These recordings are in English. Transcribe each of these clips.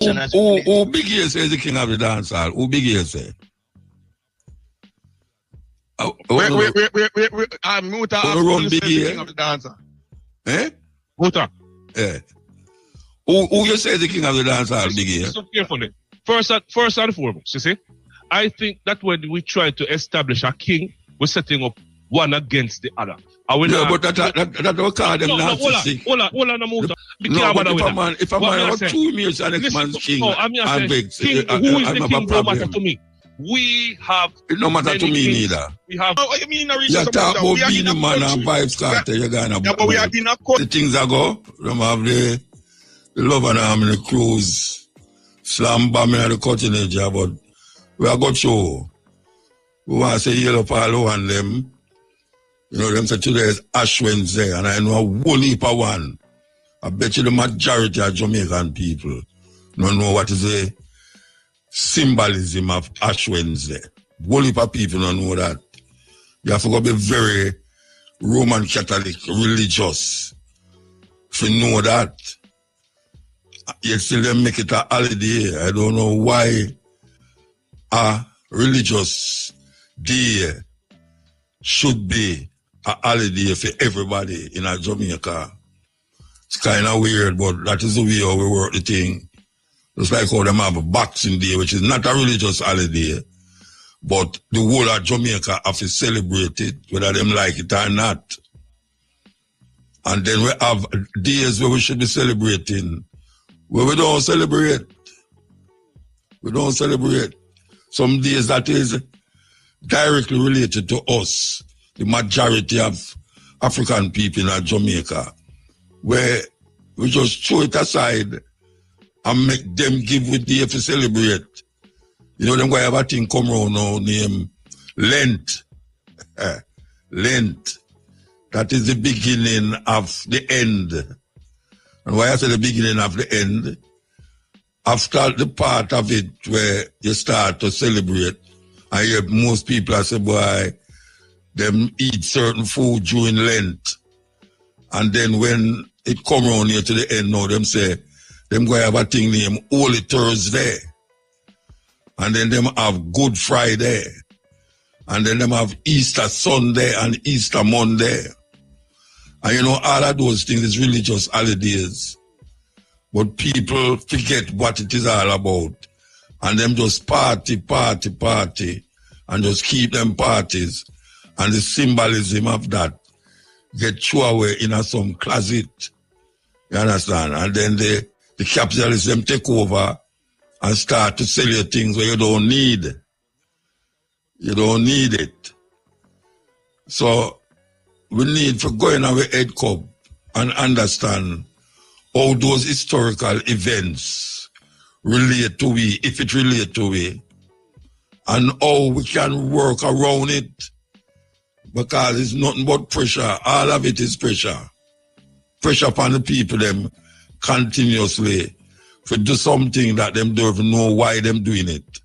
Who Big Ear say is the king of the dancehall? Who Big Ear say? Wait. Muta run Big the Ear? king of the dancer. Eh? Muta. Yeah. Who you say is the king of the dancehall, Big Ear? Listen carefully. First and foremost, you see, I think that when we try to establish a king, we're setting up one against the other. Yeah, but that don't call them narcissistic. Hold on, Muta. No, but if a man have 2 minutes and next man's king, I'm vexed. Who is the king don't matter to me. We have... It don't matter to me neither. We have... What you mean? You talk about Beenie Man and Vibes Kartel, you're going to... Yeah, but we have been a country. The things that go, them have the love and arm and the cruise, slam bombing and the cutting edge, but we are got show. We want to say Yellow Palo and them. You know, them say today is Ash Wednesday, and I know a whole heap of one. I bet you the majority of Jamaican people don't know what is the symbolism of Ash Wednesday. Whole heap of people don't know that. You have to go be very Roman Catholic, religious, to know that. Yet still they make it a holiday. I don't know why a religious day should be a holiday for everybody in a Jamaica. It's kind of weird, but that is the way how we work the thing. Just like how them have a Boxing Day, which is not a religious holiday, but the whole of Jamaica have to celebrate it, whether them like it or not. And then we have days where we should be celebrating, where we don't celebrate. We don't celebrate. Some days that is directly related to us, the majority of African people in Jamaica, where we just throw it aside and make them give with day to celebrate. You know, them guy have a thing come around now named Lent. Lent. That is the beginning of the end. And why I say the beginning of the end? After the part of it where you start to celebrate, I hear most people say, boy, them eat certain food during Lent. And then when it come around here to the end now, them say, them go have a thing named Holy Thursday. And then them have Good Friday. And then them have Easter Sunday and Easter Monday. And you know, all of those things is religious holidays. But people forget what it is all about. And them just party, and just keep them parties. And the symbolism of that get thrown away in some closet. You understand? And then the capitalists them take over and start to sell you things where you don't need. You don't need it. So we need for going our head cup and understand how those historical events relate to we, if it relate to we, and how we can work around it. Because it's nothing but pressure. All of it is pressure. Pressure upon the people them continuously to do something that them don't even know why them doing it.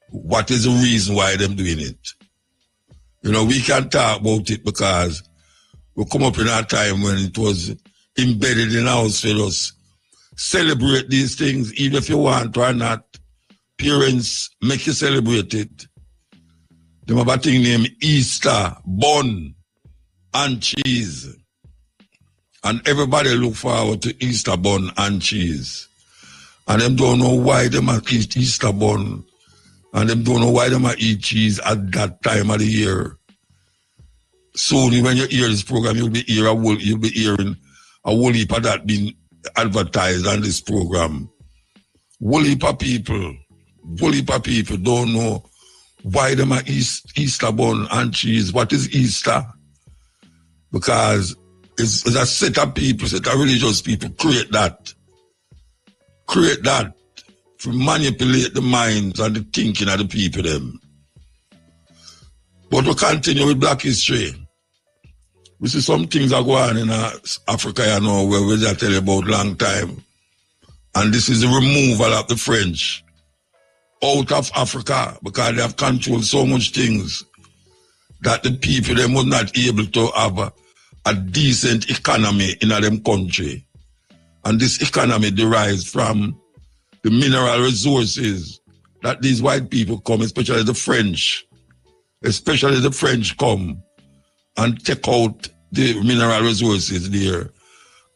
What is the reason why them doing it? You know, we can talk about it because we come up in a time when it was embedded in our us. Celebrate these things, even if you want or not. Parents make you celebrate it. They have a thing named Easter bun and cheese. And everybody look forward to Easter bun and cheese. And them don't know why they might eat Easter bun. And them don't know why they might eat cheese at that time of the year. Soon when you hear this program, you'll be hearing a whole heap of that being advertised on this program. Whole heap of people don't know why them are Easter bun and cheese. What is Easter? Because it's a set of people, set of religious people create that to manipulate the minds and the thinking of the people them. But we continue with Black history. We see some things that go on in Africa, you know, where we just tell you about long time. And this is the removal of the French out of Africa because they have controlled so much things that the people them was not able to have a decent economy in them country. And this economy derives from the mineral resources that these white people come, especially the French come and take out the mineral resources there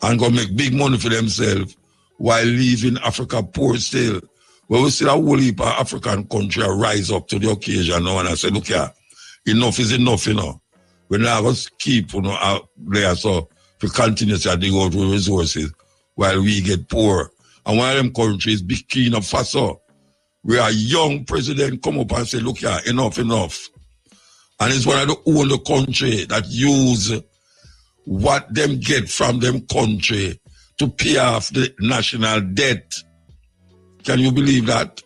and go make big money for themselves while leaving Africa poor still. Well, we see a whole heap of African country rise up to the occasion now and I say, look here, enough is enough, you know. We're not going to keep, you know, out there so to continue to dig out the resources while we get poor. And one of them countries, Burkina Faso, where a young president come up and say, look here, enough. And it's one of the only country that use what them get from them country to pay off the national debt. Can you believe that?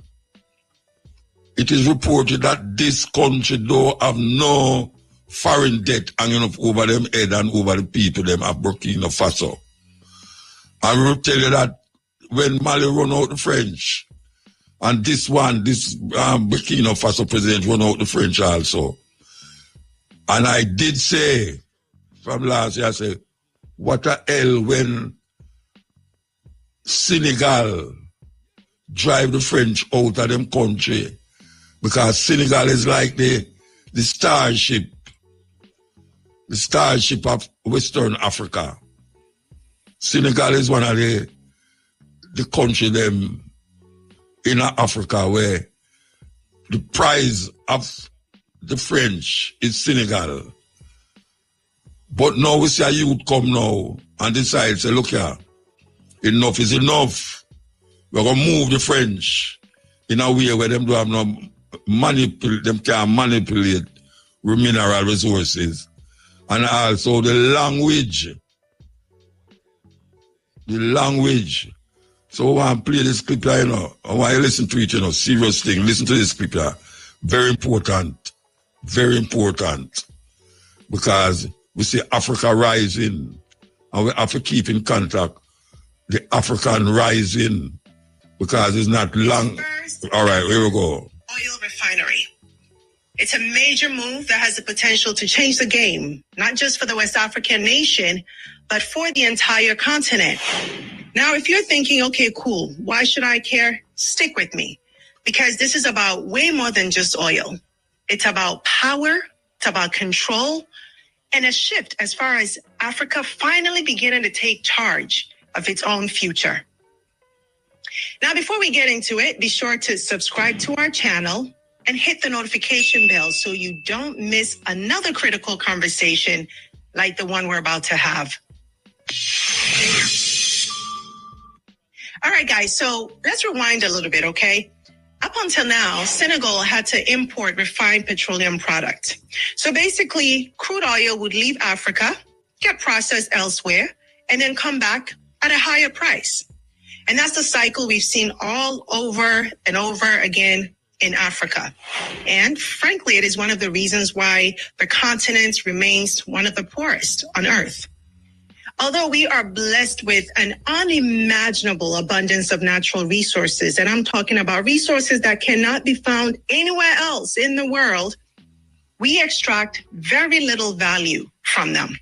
It is reported that this country don't have no foreign debt hanging up over them head and over the people them of Burkina Faso. And we will tell you that when Mali run out the French, and this Burkina Faso president run out the French also. And I did say from last year, I said, what the hell when Senegal drive the French out of them country? Because Senegal is like the starship of Western Africa. Senegal is one of the country them in Africa where the prize of the French is Senegal. But now we see a youth come now and decide, say, look here, enough is enough. We're going to move the French in a way where them do have no them can manipulate mineral resources. And also the language. So I want to play this clip here, you know. I want you to listen to it, you know, serious thing. Listen to this clip here. Very important. Because we see Africa rising and we have to keep in contact the African rising because it's not long. All right, here we go. Oil refinery. It's a major move that has the potential to change the game, not just for the West African nation, but for the entire continent. Now, if you're thinking, okay, cool, why should I care? Stick with me, because this is about way more than just oil. It's about power, it's about control, and a shift as far as Africa finally beginning to take charge of its own future. Now, before we get into it, be sure to subscribe to our channel and hit the notification bell so you don't miss another critical conversation like the one we're about to have. All right, guys, so let's rewind a little bit, okay? Up until now, Senegal had to import refined petroleum product. So basically, crude oil would leave Africa, get processed elsewhere, and then come back at a higher price. And that's the cycle we've seen all over and over again in Africa. And frankly, it is one of the reasons why the continent remains one of the poorest on Earth. Although we are blessed with an unimaginable abundance of natural resources, and I'm talking about resources that cannot be found anywhere else in the world, we extract very little value from them.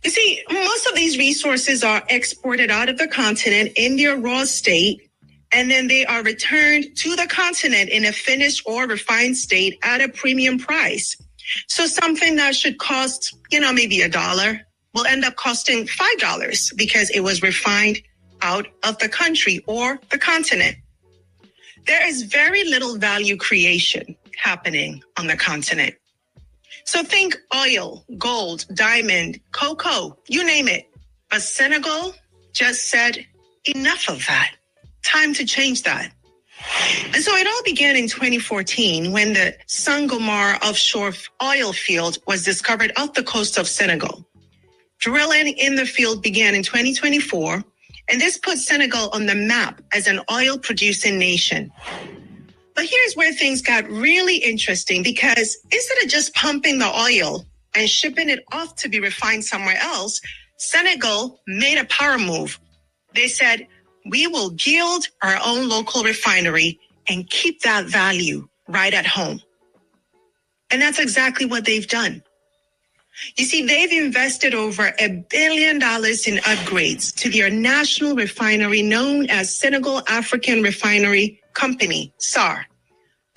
You see, most of these resources are exported out of the continent in their raw state, and then they are returned to the continent in a finished or refined state at a premium price. So something that should cost, maybe $1 will end up costing $5 because it was refined out of the country or the continent. There is very little value creation happening on the continent. So think oil, gold, diamond, cocoa, you name it. But Senegal just said, enough of that. Time to change that. And so it all began in 2014 when the Sangomar offshore oil field was discovered off the coast of Senegal. Drilling in the field began in 2024, and this put Senegal on the map as an oil-producing nation. But here's where things got really interesting, because instead of just pumping the oil and shipping it off to be refined somewhere else, Senegal made a power move. They said, we will build our own local refinery and keep that value right at home. And that's exactly what they've done. You see, they've invested over $1 billion in upgrades to their national refinery known as Senegal African Refinery Company, SAR,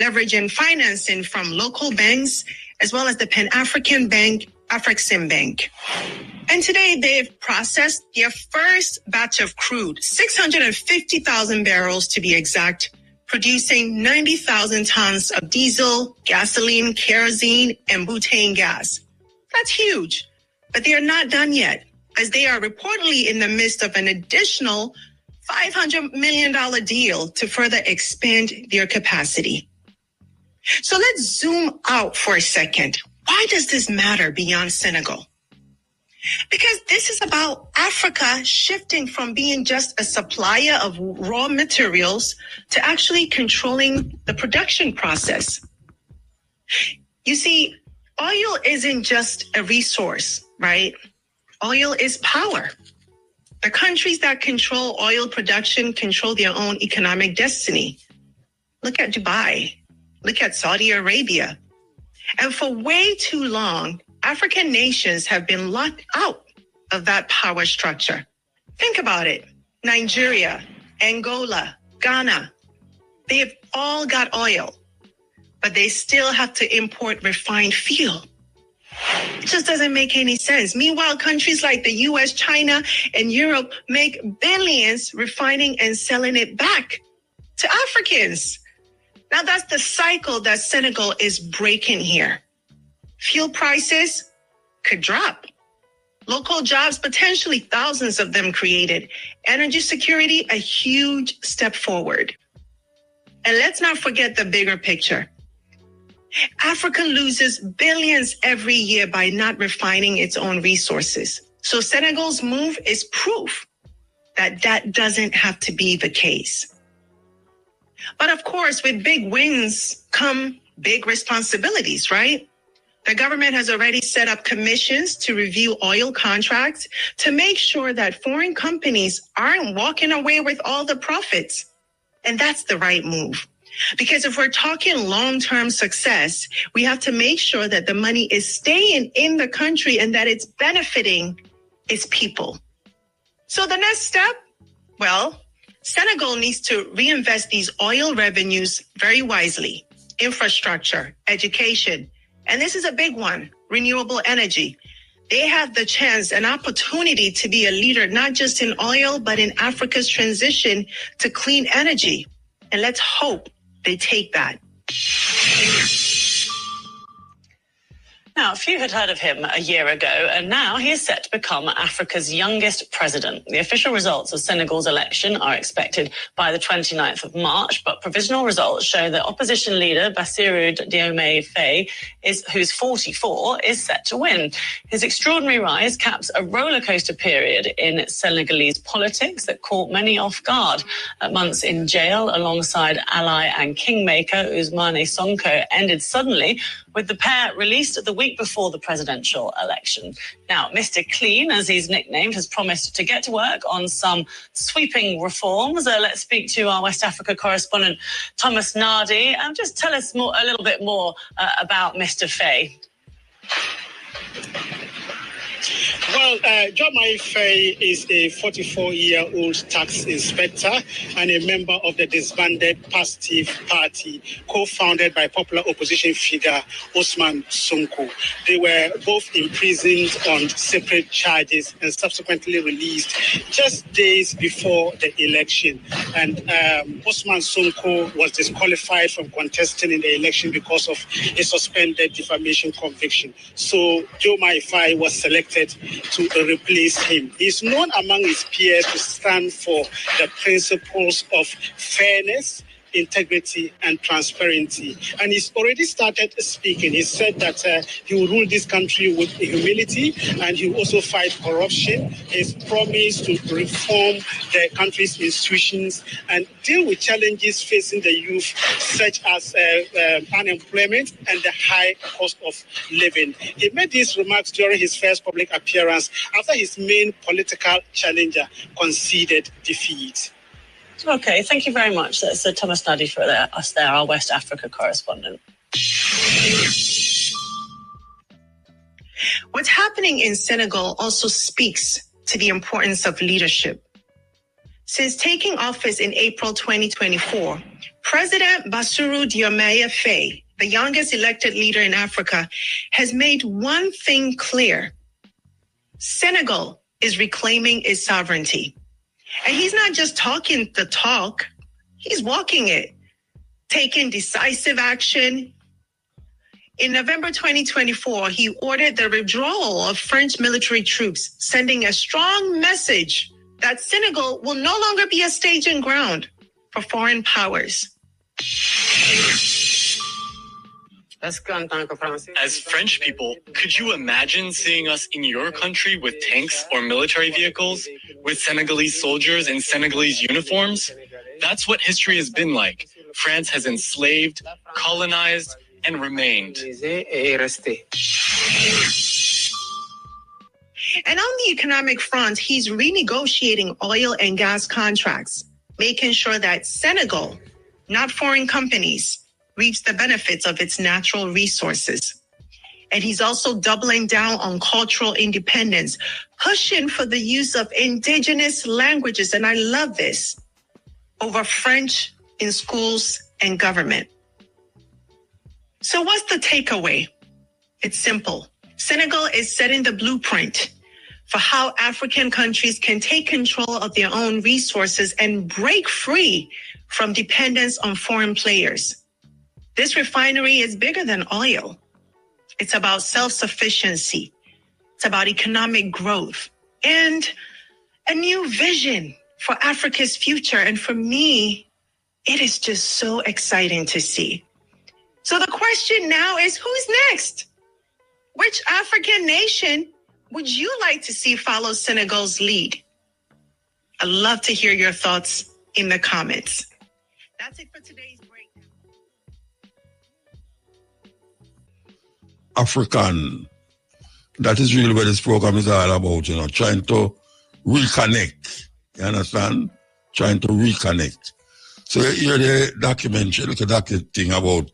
leveraging financing from local banks as well as the Pan-African Bank, Afrexim Bank. And today they've processed their first batch of crude, 650,000 barrels to be exact, producing 90,000 tons of diesel, gasoline, kerosene, and butane gas. That's huge, but they are not done yet, as they are reportedly in the midst of an additional $500 million deal to further expand their capacity. So let's zoom out for a second. Why does this matter beyond Senegal? Because this is about Africa shifting from being just a supplier of raw materials to actually controlling the production process. You see, oil isn't just a resource, right? Oil is power. The countries that control oil production control their own economic destiny. Look at Dubai. Look at Saudi Arabia. And for way too long, African nations have been locked out of that power structure. Think about it. Nigeria, Angola, Ghana, they've all got oil, but they still have to import refined fuel. It just doesn't make any sense. Meanwhile, countries like the US, China, and Europe make billions refining and selling it back to Africans. Now that's the cycle that Senegal is breaking here. Fuel prices could drop. Local jobs, potentially thousands of them created. Energy security, a huge step forward. And let's not forget the bigger picture. Africa loses billions every year by not refining its own resources. So Senegal's move is proof that that doesn't have to be the case. But of course, with big wins come big responsibilities, right? The government has already set up commissions to review oil contracts to make sure that foreign companies aren't walking away with all the profits. And that's the right move. Because if we're talking long-term success, we have to make sure that the money is staying in the country and that it's benefiting its people. So the next step, well, Senegal needs to reinvest these oil revenues very wisely. Infrastructure, education, and this is a big one, renewable energy. They have the chance, an opportunity to be a leader, not just in oil, but in Africa's transition to clean energy. And let's hope they take that. Now, few had heard of him a year ago, and now he is set to become Africa's youngest president. The official results of Senegal's election are expected by the 29th of March, but provisional results show that opposition leader Bassirou Diomaye Faye, who's 44, is set to win. His extraordinary rise caps a rollercoaster period in Senegalese politics that caught many off guard. Months in jail alongside ally and kingmaker Ousmane Sonko ended suddenly, with the pair released the week before the presidential election. Now, Mr. Clean, as he's nicknamed, has promised to get to work on some sweeping reforms. Let's speak to our West Africa correspondent, Thomas Nardi. Just tell us a little bit more about Mr. Faye. Well, Diomaye Faye is a 44-year-old tax inspector and a member of the disbanded Pastif Party, co-founded by popular opposition figure Ousmane Sonko. They were both imprisoned on separate charges and subsequently released just days before the election. And Ousmane Sonko was disqualified from contesting in the election because of a suspended defamation conviction. So Diomaye Faye was selected to replace him. He's known among his peers to stand for the principles of fairness, integrity, and transparency. And he's already started speaking. He said that he will rule this country with humility and he will also fight corruption. He's promised to reform the country's institutions and deal with challenges facing the youth, such as unemployment and the high cost of living. He made these remarks during his first public appearance after his main political challenger conceded defeat. Okay, thank you very much. That's Thomas Nardi for us there, our West Africa correspondent. What's happening in Senegal also speaks to the importance of leadership. Since taking office in April 2024, President Bassirou Diomaye Faye, the youngest elected leader in Africa, has made one thing clear. Senegal is reclaiming its sovereignty. And he's not just talking the talk, he's walking it, taking decisive action. In November 2024, he ordered the withdrawal of French military troops, sending a strong message that Senegal will no longer be a staging ground for foreign powers. As French people, could you imagine seeing us in your country with tanks or military vehicles, with Senegalese soldiers in Senegalese uniforms? That's what history has been like. France has enslaved, colonized, and remained. And on the economic front, he's renegotiating oil and gas contracts, making sure that Senegal, not foreign companies, reaps the benefits of its natural resources. And he's also doubling down on cultural independence, pushing for the use of indigenous languages, and I love this, over French in schools and government. So what's the takeaway? It's simple. Senegal is setting the blueprint for how African countries can take control of their own resources and break free from dependence on foreign players. This refinery is bigger than oil. It's about self-sufficiency. It's about economic growth and a new vision for Africa's future. And for me, it is just so exciting to see. So the question now is, who's next? Which African nation would you like to see follow Senegal's lead? I'd love to hear your thoughts in the comments. That's it for today's breakdown. African, that is really what this program is all about, trying to reconnect. You understand? Trying to reconnect. So you hear the documentary, look at that thing about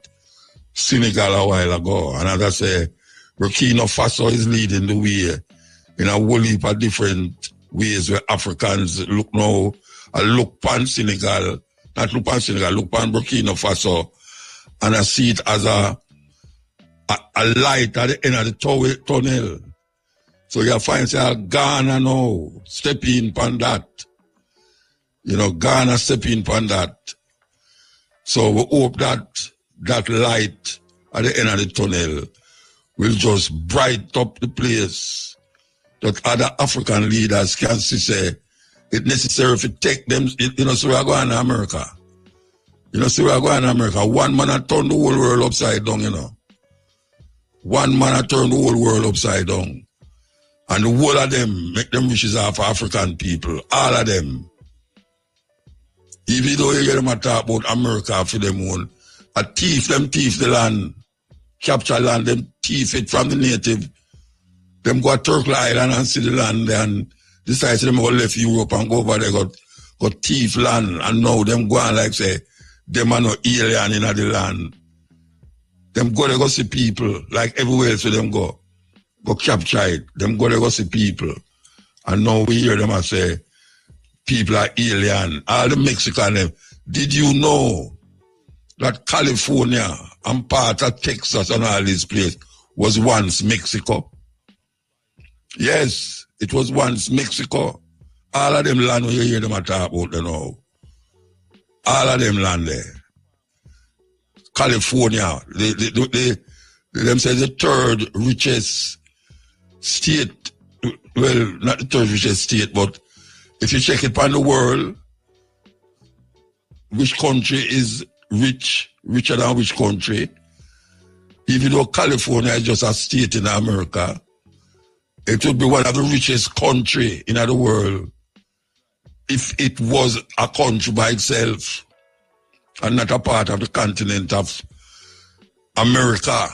Senegal a while ago, and as I say, Burkina Faso is leading the way in a whole heap of different ways where Africans look now, look pan Senegal, not look pan Senegal, look pan Burkina Faso, and I see it as a light at the end of the tunnel. So you find say Ghana now step in pan that. Ghana step in pan that. So we hope that light at the end of the tunnel will just bright up the place that other African leaders can see say it's necessary to take them, so we are going to America. So we are going to America. One man has turned the whole world upside down, One man has turned the whole world upside down. And the whole of them make them wishes off African people. All of them. Even though you hear them talk about America for them own, thief the land, capture land, them thief it from the native. Them go to Turkle Island and see the land and decide them go left Europe and go over there, go thief land. And now them go and like say, them are no alien in the land. Them go there go see people, like everywhere else where them go capture it. Them go there go see people. And now we hear them and say, people are alien. All the Mexican, did you know that California and part of Texas and all these places was once Mexico? Yes, it was once Mexico. All of them land where you hear them talk about now. All of them land there. California, them say the third richest state. Well, not the third richest state, but if you check it on the world, which country is richer than which country, even though California is just a state in America, it would be one of the richest country in the world if it was a country by itself and not a part of the continent of America.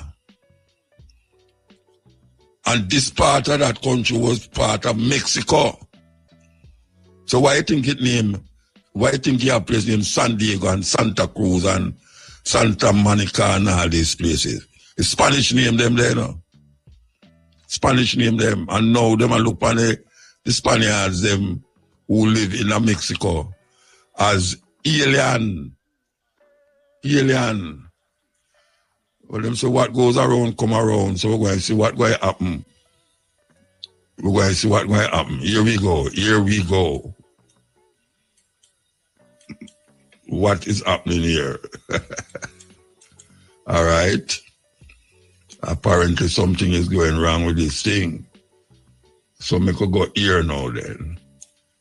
And this part of that country was part of Mexico. So why you think you have places named San Diego and Santa Cruz and Santa Monica and all these places? It's Spanish name them there, no? Spanish name them, and now them a look on the Spaniards them who live in Mexico as alien. Alien. Well, them say what goes around come around, so we're going to see what going to happen. We're going to see what going to happen. Here we go. Here we go. What is happening here? All right. Apparently something is going wrong with this thing. So we could go here now then.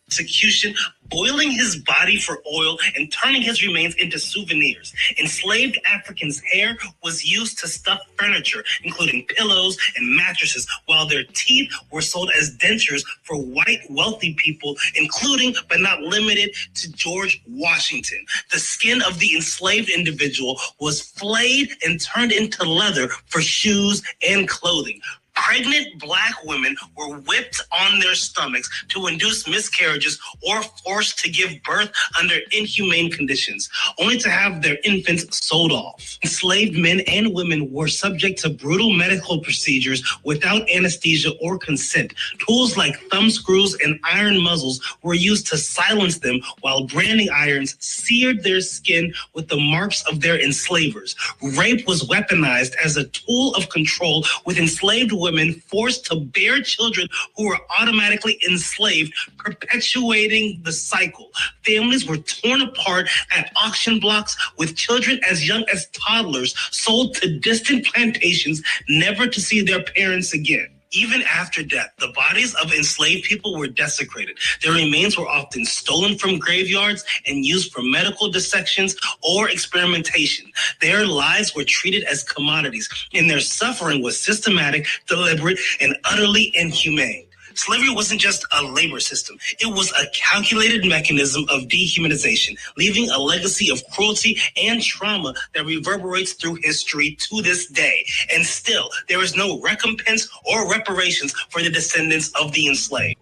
Execution, boiling his body for oil and turning his remains into souvenirs. Enslaved Africans' hair was used to stuff furniture, including pillows and mattresses, while their teeth were sold as dentures for white wealthy people, including but not limited to George Washington. The skin of the enslaved individual was flayed and turned into leather for shoes and clothing. Pregnant black women were whipped on their stomachs to induce miscarriages or forced to give birth under inhumane conditions, only to have their infants sold off. Enslaved men and women were subject to brutal medical procedures without anesthesia or consent. Tools like thumb screws and iron muzzles were used to silence them, while branding irons seared their skin with the marks of their enslavers. Rape was weaponized as a tool of control, with enslaved women forced to bear children who were automatically enslaved, perpetuating the cycle. Families were torn apart at auction blocks, with children as young as toddlers sold to distant plantations, never to see their parents again. Even after death, the bodies of enslaved people were desecrated. Their remains were often stolen from graveyards and used for medical dissections or experimentation. Their lives were treated as commodities, and their suffering was systematic, deliberate, and utterly inhumane. Slavery wasn't just a labor system. It was a calculated mechanism of dehumanization, leaving a legacy of cruelty and trauma that reverberates through history to this day. And still, there is no recompense or reparations for the descendants of the enslaved.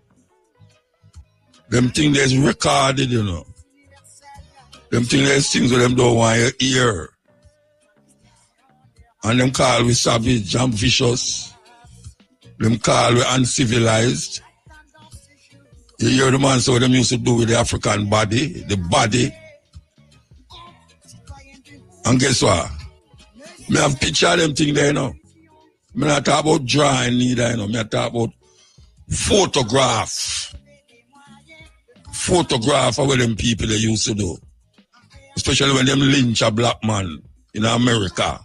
Them things that's recorded, you know. Them things there's things that them don't want you hear. And them call we savage and vicious. Them call we uncivilized. You hear the man say what them used to do with the African body, the body. And guess what? Me have picture of them thing there, you know. Me not talk about drawing neither, you know. Me talk about photograph. Photograph of what them people they used to do. Especially when them lynch a black man in America.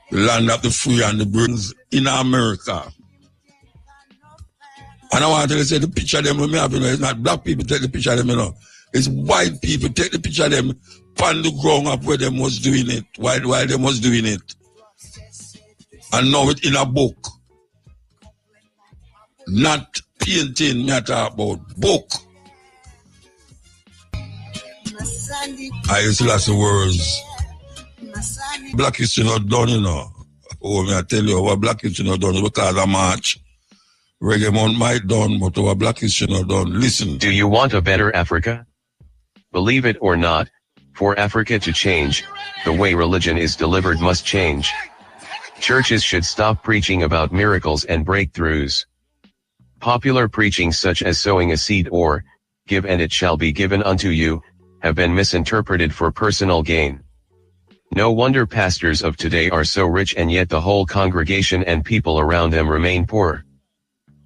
The land of the free and the brave in America. And I want to say the picture of them when me have, you know, it's not black people take the picture of them, you know. It's white people take the picture of them on the ground up where them was doing it, while them was doing it. And now it's in a book. Not painting, me talk about book. I used to last the words. Black history not done, you know. Oh, me I tell you, what black history not done because of March. Reggae Month might done, but our black history not done. Listen. Do you want a better Africa? Believe it or not, for Africa to change, the way religion is delivered must change. Churches should stop preaching about miracles and breakthroughs. Popular preaching such as sowing a seed or, give and it shall be given unto you, have been misinterpreted for personal gain. No wonder pastors of today are so rich and yet the whole congregation and people around them remain poor.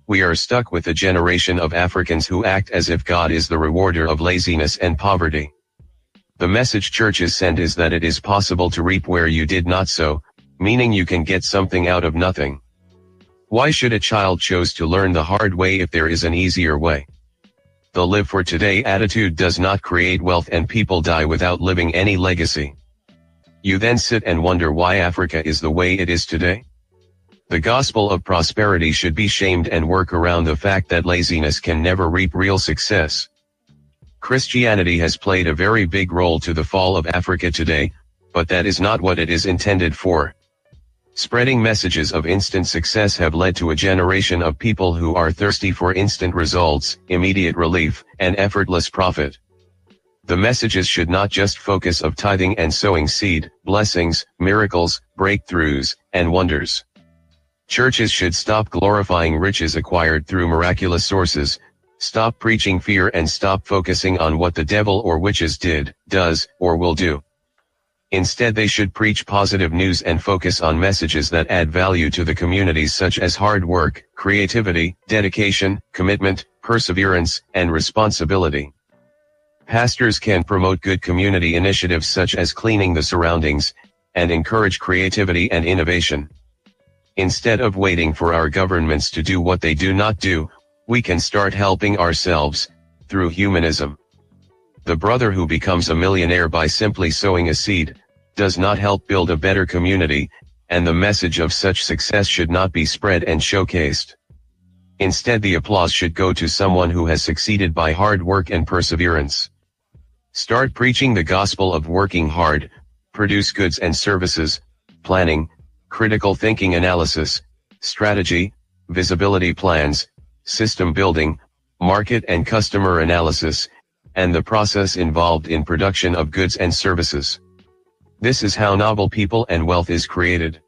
We are stuck with a generation of Africans who act as if God is the rewarder of laziness and poverty. The message churches send is that it is possible to reap where you did not sow, meaning you can get something out of nothing. Why should a child choose to learn the hard way if there is an easier way? The live for today attitude does not create wealth and people die without leaving any legacy. You then sit and wonder why Africa is the way it is today? The gospel of prosperity should be shamed and work around the fact that laziness can never reap real success. Christianity has played a very big role to the fall of Africa today, but that is not what it is intended for. Spreading messages of instant success have led to a generation of people who are thirsty for instant results, immediate relief, and effortless profit. The messages should not just focus on tithing and sowing seed, blessings, miracles, breakthroughs, and wonders. Churches should stop glorifying riches acquired through miraculous sources, stop preaching fear and stop focusing on what the devil or witches did, does, or will do. Instead they should preach positive news and focus on messages that add value to the communities such as hard work, creativity, dedication, commitment, perseverance, and responsibility. Pastors can promote good community initiatives such as cleaning the surroundings, and encourage creativity and innovation. Instead of waiting for our governments to do what they do not do, we can start helping ourselves, through humanism. The brother who becomes a millionaire by simply sowing a seed, does not help build a better community, and the message of such success should not be spread and showcased. Instead the applause should go to someone who has succeeded by hard work and perseverance. Start preaching the gospel of working hard, produce goods and services, planning, critical thinking analysis, strategy, visibility plans, system building, market and customer analysis, and the process involved in production of goods and services. This is how noble people and wealth is created.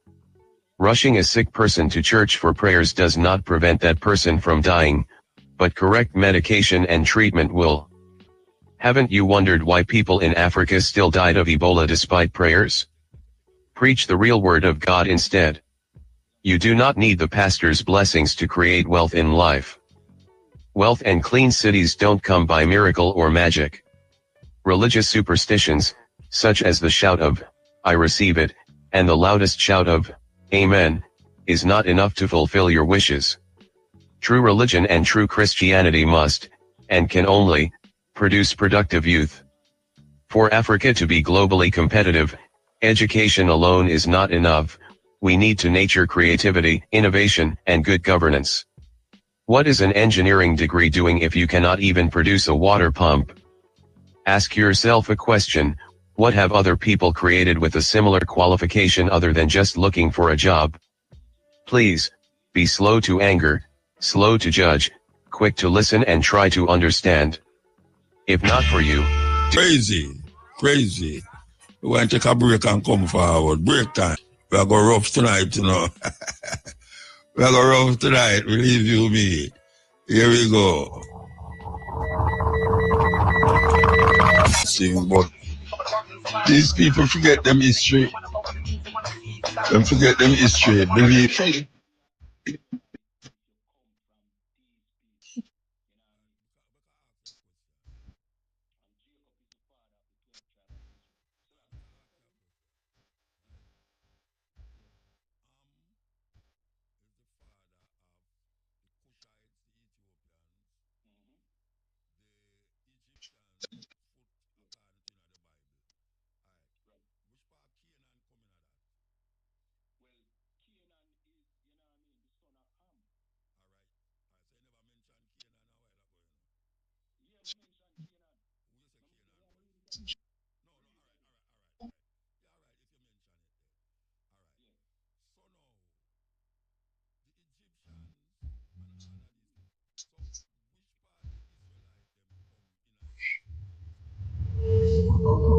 Rushing a sick person to church for prayers does not prevent that person from dying, but correct medication and treatment will. Haven't you wondered why people in Africa still died of Ebola despite prayers? Preach the real word of God instead. You do not need the pastor's blessings to create wealth in life. Wealth and clean cities don't come by miracle or magic. Religious superstitions, such as the shout of, "I receive it," and the loudest shout of, "Amen," is not enough to fulfill your wishes. True religion and true Christianity must, and can only, produce productive youth. For Africa to be globally competitive, education alone is not enough. We need to nurture creativity, innovation, and good governance. What is an engineering degree doing if you cannot even produce a water pump? Ask yourself a question: what have other people created with a similar qualification other than just looking for a job? Please, be slow to anger, slow to judge, quick to listen and try to understand. If not for you... Crazy. We want to take a break and come forward. Break time. We are going rough tonight, you know. We are going rough tonight, believe you me. Here we go. But these people forget them history. Them forget them history. Believe me.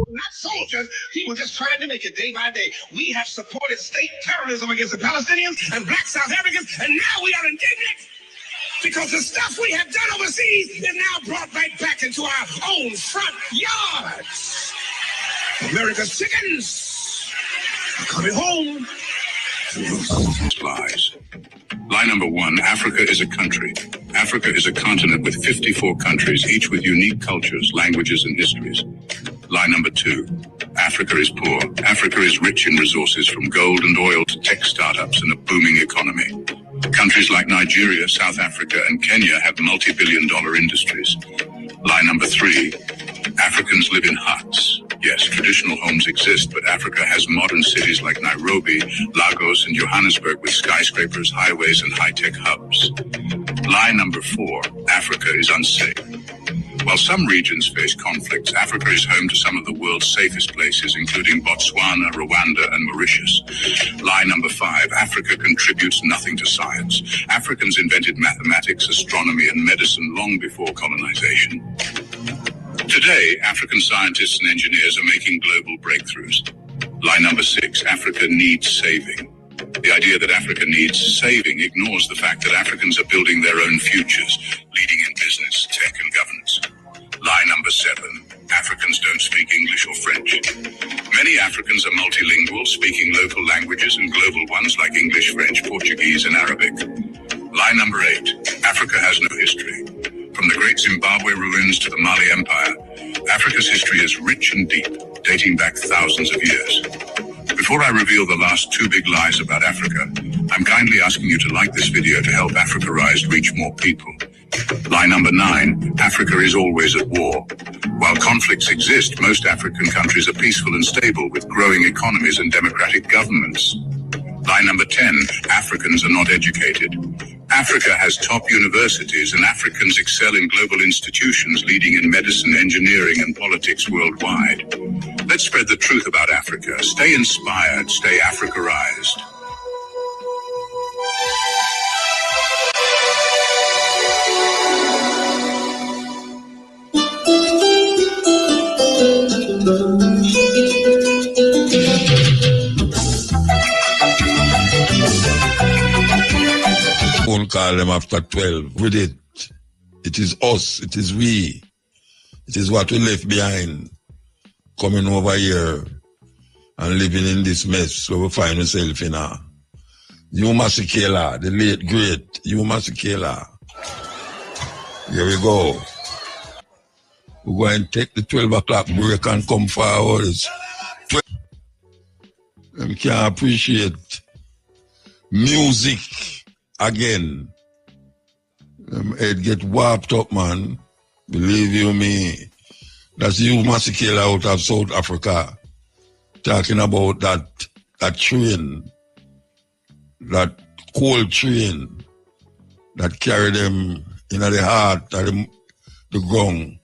Not soldiers. He was just trying to make it day by day. We have supported state terrorism against the Palestinians and black South Africans, and now we are indignant because the stuff we have done overseas is now brought right back into our own front yards. America's chickens are coming home. Lies. Lie number one, Africa is a country. Africa is a continent with 54 countries, each with unique cultures, languages, and histories. Lie number two, Africa is poor. Africa is rich in resources from gold and oil to tech startups and a booming economy. Countries like Nigeria, South Africa, and Kenya have multi-billion-dollar industries. Lie number three, Africans live in huts. Yes, traditional homes exist, but Africa has modern cities like Nairobi, Lagos, and Johannesburg with skyscrapers, highways, and high-tech hubs. Lie number four, Africa is unsafe. While some regions face conflicts, Africa is home to some of the world's safest places, including Botswana, Rwanda, and Mauritius. Lie number five, Africa contributes nothing to science. Africans invented mathematics, astronomy, and medicine long before colonization. Today, African scientists and engineers are making global breakthroughs. Lie number six, Africa needs saving. The idea that Africa needs saving ignores the fact that Africans are building their own futures, leading in business, tech, and governance. Lie number 7, Africans don't speak English or French. Many Africans are multilingual, speaking local languages and global ones like English, French, Portuguese, and Arabic. Lie number 8, Africa has no history. From the great Zimbabwe ruins to the Mali Empire, Africa's history is rich and deep, dating back thousands of years. Before I reveal the last 2 big lies about Africa, I'm kindly asking you to like this video to help Africa Rise reach more people. Lie number 9, Africa is always at war. While conflicts exist, most African countries are peaceful and stable with growing economies and democratic governments. Lie number 10, Africans are not educated. Africa has top universities and Africans excel in global institutions leading in medicine, engineering, and politics worldwide. Let's spread the truth about Africa. Stay inspired, stay Africaized. Won't call them after 12 with it. It is us, it is we. It is what we left behind coming over here and living in this mess where we find ourselves in now. Yuma Sikela, the late great Yuma Sikela. Here we go. We're going to take the 12 o'clock break and come forward. I can't appreciate music again. Head get warped up, man. Believe you me. That's you Masikela out of South Africa talking about that train, that coal train that carry them in the heart of the ground,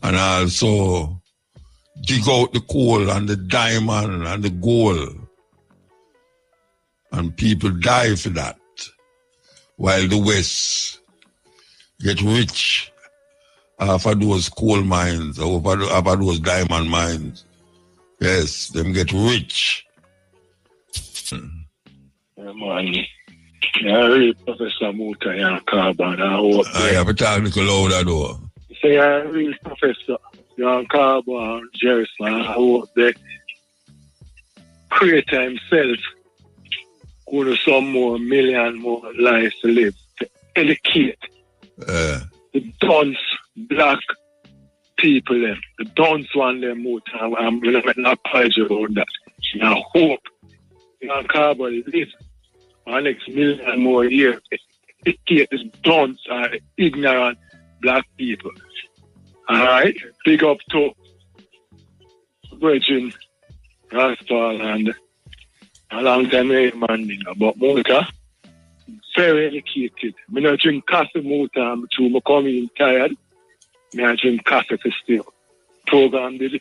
and also dig out the coal and the diamond and the gold. And people die for that, while the West get rich off of those coal mines, off of those diamond mines. Yes, them get rich. Yeah, man. Yeah, really, Professor Muta and Carbon. I have to talk a little louder, though. Say, yeah, really, Professor Jan Carbon, Jerison, I hope the creator himself could have some more million more lives to live, to educate the dunce black people, them. The dunce one, them, Muta. I'm going to make an apology about that. I hope Jan Carbon live for the next million more years to educate this dunce and ignorant black people. All right, big up to Virgin Rastal and a long time man, but Muta, very educated. I don't drink coffee, Muta, I'm coming tired. I drink coffee for still. Program did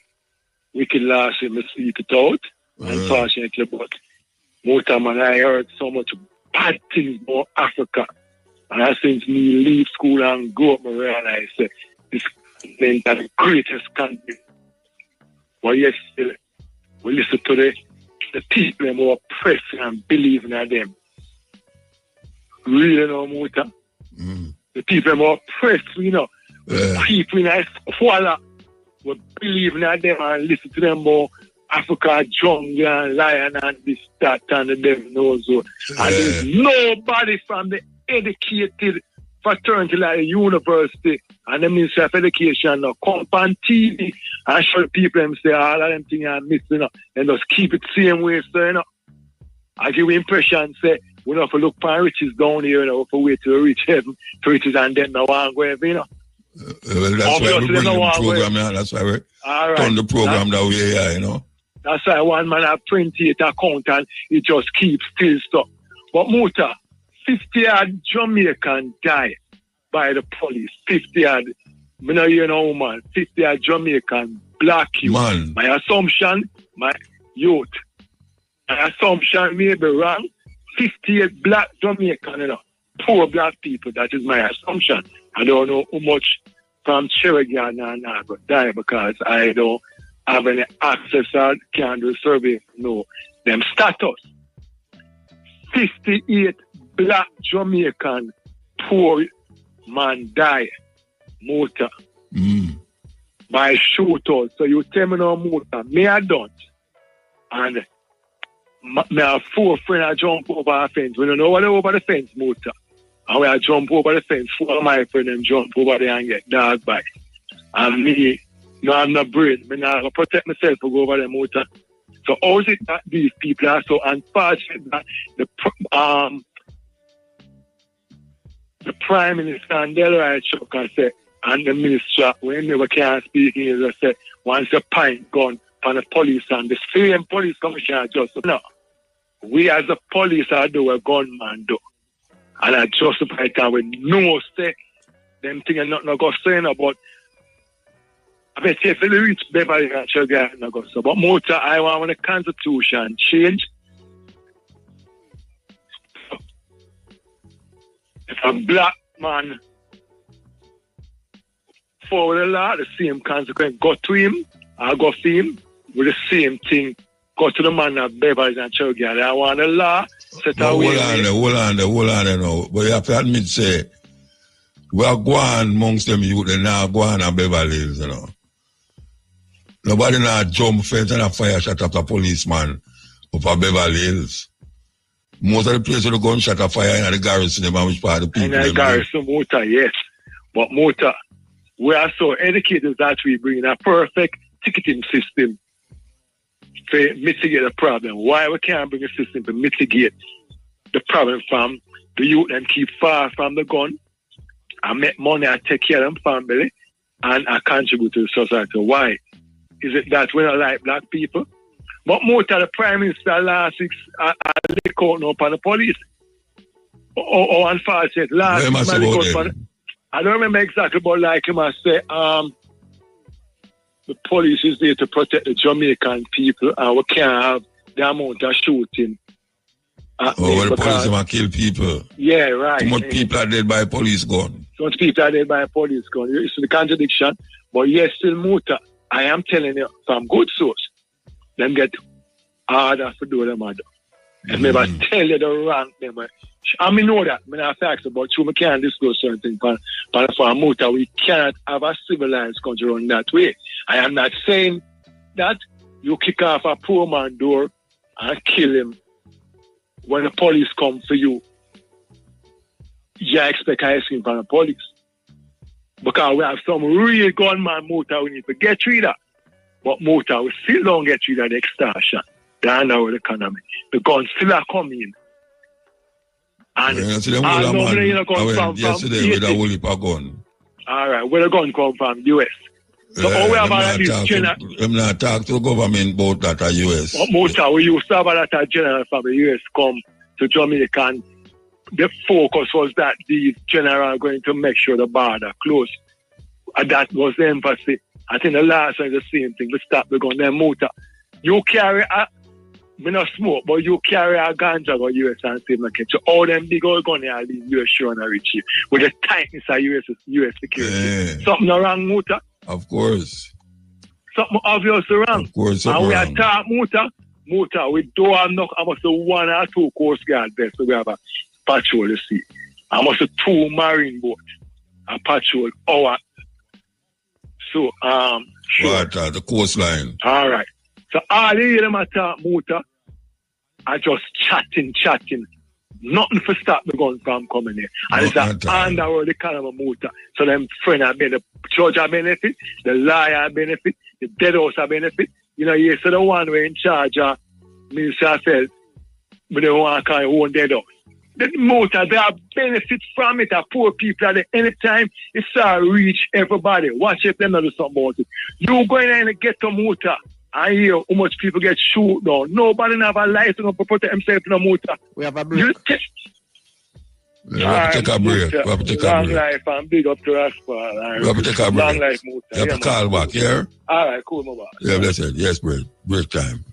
wicked last year, I sleep it out, unfortunately, but Muta, man, I heard so much bad things about Africa. And since me leave school and go up, I realize this is the greatest country. But yes, we listen to the people who are oppressed and believe in them. Really, no, Muta. The people who are oppressed, you know. The people in a squalor will believe in them and listen to them more. Africa, jungle and lion and this, that, and the devil knows. And there's nobody from the educated fraternity like the university and the Ministry of Education now come on TV and show people them say all of them things are missing up and just keep it same way, so, you know. I give you impression say we don't have to look for riches down here, you know, for wait to reach heaven, to riches and then no one go heaven, you know. Well, that's why we bring the program, yeah. That's why we turn the program that way, yeah, you know. That's why one man have 28 account and he just keeps still stuff. But Muta, 50-odd Jamaican die by the police. 50-odd, I know you know, man, 50-odd Jamaican black youth. Man. My assumption, my youth, my assumption may be wrong. 58 black Jamaican, you know, poor black people, that is my assumption. I don't know how much from Cherokee and I could die because I don't have any access or can do survey, no, them status. 58 black Jamaican poor man die, muta, by shootout. So you tell me no muta, me I don't. And me have 4 friends I jump over a fence. We don't know what over the fence, muta. And when I jump over the fence, 4 of my friends jump over there and get dog bite. And me, no, I'm not brain. Me not protect myself to go over the muta. So how is it that these people are so unfortunate that the Prime Minister and Delroy Chuck said, and the Minister, when they can't speak English, they said, once a pint gun on the police and the same police commissioner just no. We as the police are do a gunman do. And I justify it with no say them thing and not go saying about I bet if they reach Beverly and Sugar and go so. But muta, I want the constitution change. If a black man follow the law, the same consequence go to him, I go to him with the same thing. Go to the man of Beverly and Sugar. I want the law set away. Hold on there now. But you have to admit, say, we are going amongst them youth and now going on Beverly Hills, you know. Nobody now jump fence and a fire shot at a policeman up at Beverly Hills. Most of the places the gunshot a fire in the garrison, which part of the people. In the garrison, muta, yes. But muta, we are so educated that we bring in a perfect ticketing system to mitigate the problem. Why we can't bring a system to mitigate the problem from the youth and keep far from the gun and make money and take care of them family and contribute to the society? Why? Is it that we don't like black people? But most of the Prime Minister last week lick out now upon the police. Or unfortunate, last week I don't remember exactly, but like him I say, the police is there to protect the Jamaican people and we can't have the amount of shooting. Well, the police might kill people. Yeah, right. Too much people are dead by police gun. Too much people are dead by police gun. It's the contradiction. But yes, still muta. I am telling you from good source, them get harder to do them other. And maybe tell you the wrong thing. I mean, know that. I mean, I facts about you. We can't discuss certain things. But for a muta, we can't have a civilized country run that way. I am not saying that you kick off a poor man door and kill him when the police come for you. You expect ice cream from the police. Because we have some real gunman muta we need to get rid of. But muta we still don't get rid of the extortion. That's our economy. The guns still are coming. And yesterday with a whole heap of gun. All right, where the gun come from? US. So all we have at this general. I'm not talk to the government about that at US. But muta we used to have that general from the US come to Jamaica. The focus was that these general are going to make sure the border closed. And that was the emphasis. I think the last one is the same thing. We stop the gun. Then muta. You carry a, me not smoke, but you carry a ganja go US and save my kid. So all them big old gun here leave US sure and reach you. With the tightness of US security. Yeah. Something wrong, muta? Of course. Something obvious wrong. Of course. And we attack muta. We don't have no, almost 1 or 2 Coast Guard there. So we have a patrol the sea. Almost 2 marine boats. A patrol our. So sure. The coastline. All right. So all the them attack muta are just chatting. Nothing for stop the gun from coming here. And it's an underworld economy muta. So them friend are benefit, the judge are benefit, the lawyer are benefit, the dead house are benefit. You know, you say the one way in charge of Minister Affairs, but they want to call own dead house. The muta, they have benefits from it. Poor people at anytime it's reach everybody. Watch if they not do something about it. You go in there and get to muta. I hear how much people get shoot down. Nobody have a license to protect themselves in a muta. We have a break. We have to take a break. We have to take a break. Long life and big up to Raspa. We have to take a break. Long life muta. You have to call back, yeah? All right, cool, my boss. Yeah, that's it. Yes, break. Break time.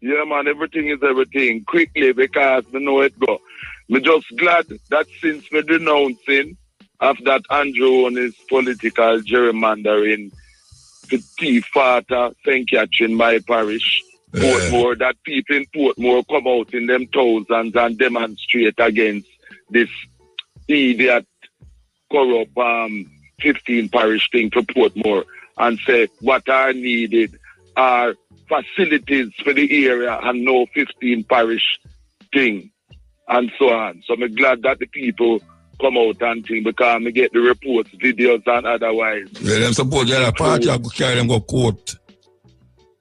Yeah, man, everything is everything. Quickly, because we know it go. Me just glad that since me denouncing of that Andrew on his political gerrymandering to T. Fata, St. Catherine, my parish, Portmore, that people in Portmore come out in them thousands and demonstrate against this idiot, corrupt 15 parish thing for Portmore and say what are needed are facilities for the area and no 15 parish thing and so on. So I'm glad that the people come out and think because I get the reports, videos and otherwise. Yeah, them support the other party and carry them go court.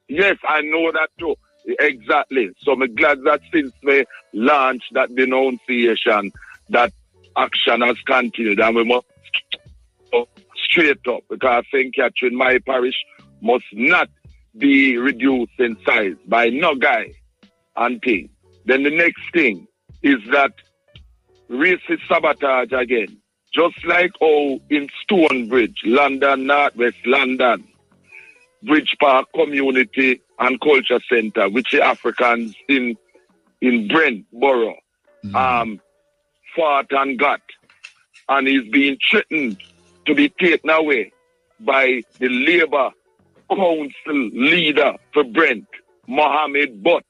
Yes, I know that too. Exactly. So I'm glad that since we launched that denunciation, that action has continued and we must go straight up because St. Catherine, my parish, must not be reduced in size by no guy and thing. Then the next thing is that racist sabotage again. Just like how in Stonebridge, London, Northwest London, Bridge Park Community and Culture Center, which the Africans in Brent Borough, fought and got. And is being threatened to be taken away by the Labour Council leader for Brent, Mohammed Butt,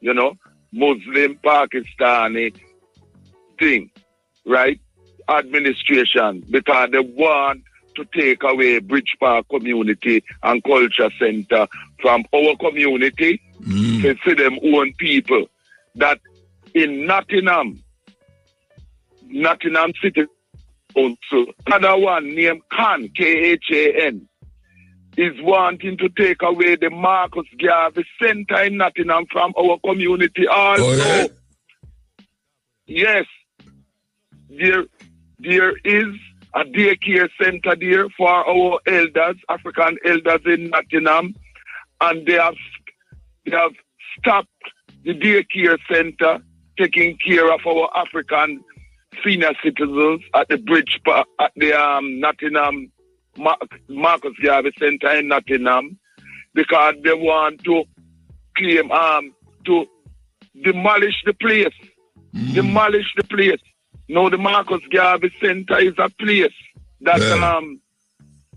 you know, Muslim Pakistani thing, right? Administration, because they want to take away Bridge Park Community and Culture Center from our community to see them own people. That in Nottingham City Council, another one named Khan, Khan, is wanting to take away the Marcus Garvey Center in Nottingham from our community also. Oh, yeah? Yes. There is a daycare center there for our elders, African elders in Nottingham, and they have stopped the daycare center taking care of our African senior citizens at the Bridge Park, at the Nottingham Marcus Garvey Center in Nottingham, because they want to claim to demolish the place. Demolish the place. No, the Marcus Garvey Center is a place that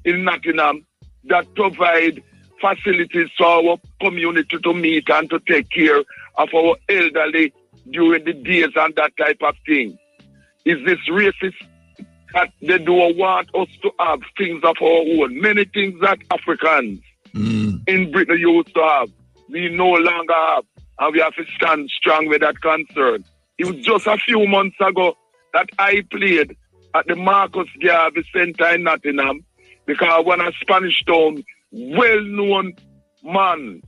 in Nottingham that provide facilities for our community to meet and to take care of our elderly during the days and that type of thing. Is this racist that they don't want us to have things of our own? Many things that Africans in Britain used to have, we no longer have, and we have to stand strong with that concern. It was just a few months ago that I played at the Marcus Garvey Center in Nottingham because one of Spanish Town, well-known man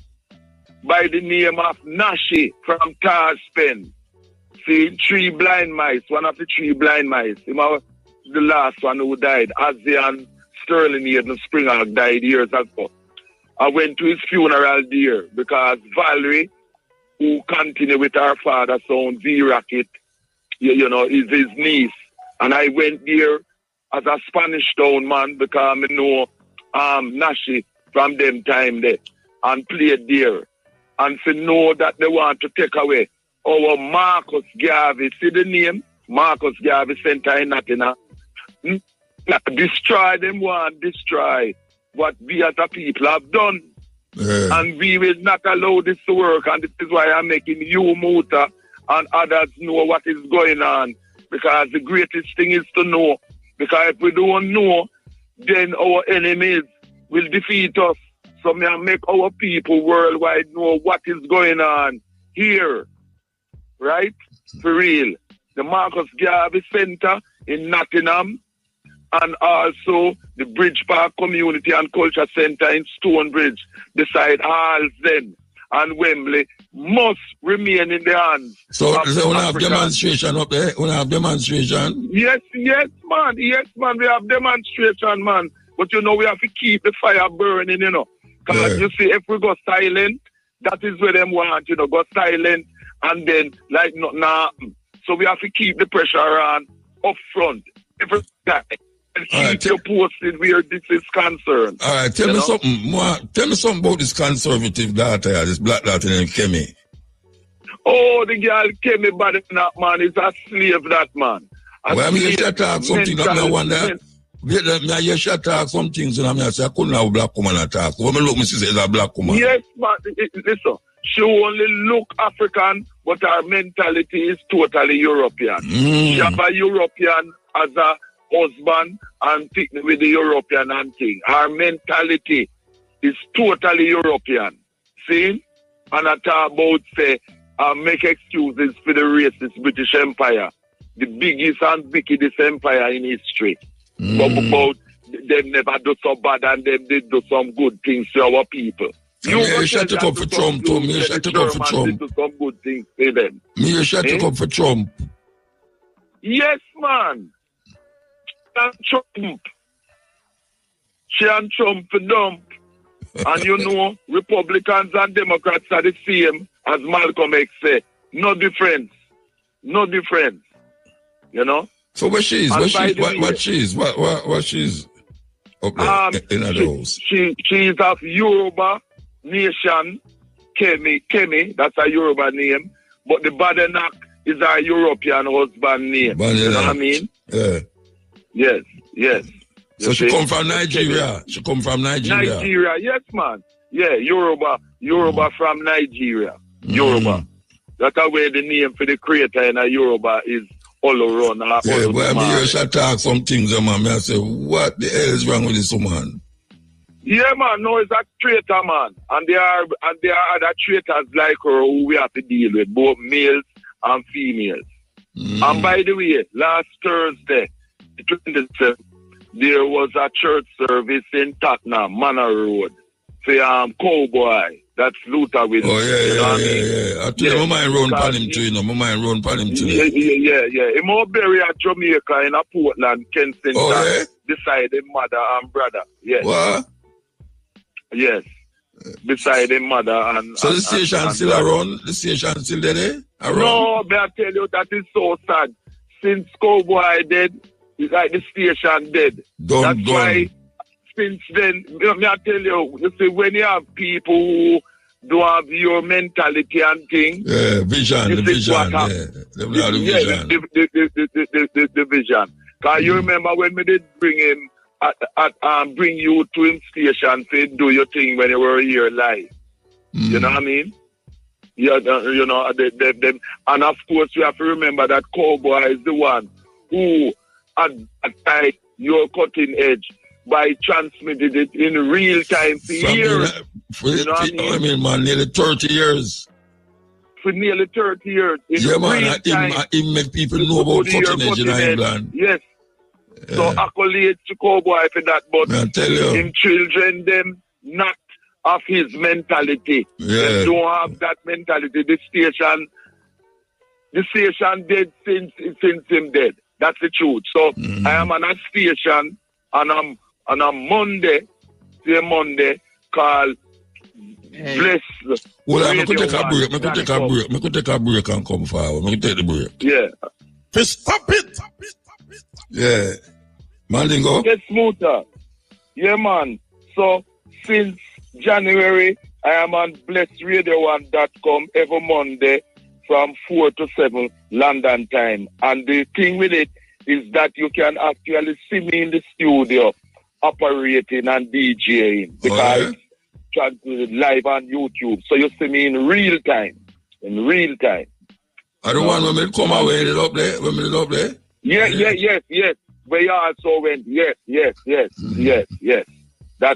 by the name of Nashi from Tarspen. See, Three Blind Mice, one of the Three Blind Mice. He was the last one who died. Azian Sterling Hayden Springer died years ago. I went to his funeral there because Valerie, who continued with her father's son, V-Rocket, you know, is his niece. And I went there as a Spanish Town man because I know Nashi from them time there and played there. And to know that they want to take away our Marcus Garvey, see the name? Marcus Garvey Center in Nottingham. Destroy them, destroy what we as a people have done. And we will not allow this to work. And this is why I'm making you, Muta, and others know what is going on. Because the greatest thing is to know. Because if we don't know, then our enemies will defeat us. So may I make our people worldwide know what is going on here. Right? For real. The Marcus Garvey Center in Nottingham and also the Bridge Park Community and Culture Center in Stonebridge beside Halsden and Wembley must remain in the hands. So we have demonstration up there? We have demonstration? Yes, man. Yes, man. We have demonstration, man. But, you know, we have to keep the fire burning, you know. Because, you see, if we go silent, that is where them want, you know, go silent and then, like, nothing happen. So we have to keep the pressure on up front. Every time. And keep you posted where this is concerned. All right, tell me something more. Tell me something about this conservative daughter, this black daughter named Kemi. Oh, the girl Kemi bad enough, man. Is a slave, that man. Well, I mean, if you talk something, I wonder. I should talk some things and I say I couldn't have a black woman attack. When I look, me see a black woman. Yes, but listen, she only look African, but her mentality is totally European. She have a European as a husband and pick with the European and thing. Her mentality is totally European. See? And I talk about say make excuses for the racist British Empire. The biggest and wickedest empire in history. But about them never do so bad and them did do some good things to our people. You shut it up for Trump too. Me shut it up for Trump. Do some good things to them. Me shut it up for Trump. Yes, man. And Trump. She and Trump for dump. And you know, Republicans and Democrats are the same as Malcolm X said. No difference. No difference. You know? So what she is? What she is? What she is up there in the house? She is of Yoruba nation, Kemi, that's a Yoruba name. But the Badenak is a European husband name. You know what I mean? Yeah. Yes. So she come from Nigeria. She come from Nigeria. Nigeria, yes, man. Yeah, Yoruba from Nigeria. Yoruba. That's where the name for the creator in a Yoruba is all around. Yeah, but I hear she talk some things, man. I say, what the hell is wrong with this woman? Yeah, man. No, it's a traitor, man. And there are other traitors like her who we have to deal with, both males and females. And by the way, last Thursday, the 27th, there was a church service in Tottenham, Manor Road, for Cowboy. That's Luther with. Oh, yeah. I tell you, my mind run pan him too, My mind run pan him too. Yeah. He more buried at Jamaica in a Portland, Kensington, beside his mother and brother. Yes. What? Yes. Beside his mother and. So the station still around? The station still there? Around? No, but I tell you, that is so sad. Since Cowboy dead, it's like the station dead. That's why, since then, me I tell you see, when you have people who don't have your mentality and things. Yeah, vision, the vision. The vision. Because you remember when we did bring him, bring you to his station to do your thing when you were here live. You know what I mean? Yeah, you know, them. And of course, you have to remember that Cowboy is the one who attacked your cutting edge by transmitting it in real time for years. You know what I mean, man, nearly 30 years. For nearly 30 years. Yeah, man, he make people know about cutting edge in England. Yes. Yeah. So accolades to Cowboy for that, but I tell you, him children them not of his mentality. Yeah. They don't have that mentality. The station dead since him dead. That's the truth. So I am on a station and I'm on a Monday called Bless. Well, I could take a break. I could take a break and come forward. I could take the break. Yeah. Stop it. Yeah. Mandingo? Yes, Muta. Yeah, man. So, since January, I am on blessradio1.com every Monday from 4 to 7 London time. And the thing with it is that you can actually see me in the studio operating and DJing because it's transmitted live on YouTube. So you see me in real time. I don't want when come away up there. Yes. But you also went, yes. That's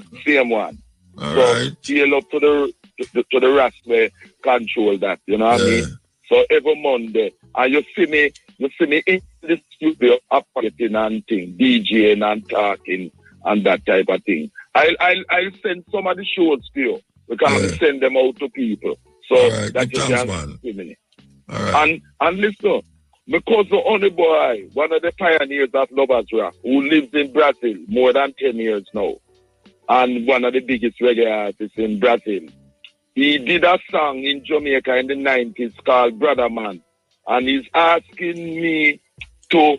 the same one. All so right. Scale up to the raspberry control that, you know what I mean? So every Monday, and you see me in the studio operating and thing, DJing and talking and that type of thing. I'll send some of the shows to you because I'll send them out to people. So that you can see me. All right. And listen, because the only boy, one of the pioneers of Lovers Rock, who lives in Brazil more than 10 years now, and one of the biggest reggae artists in Brazil, he did a song in Jamaica in the 90s called Brother Man, and he's asking me to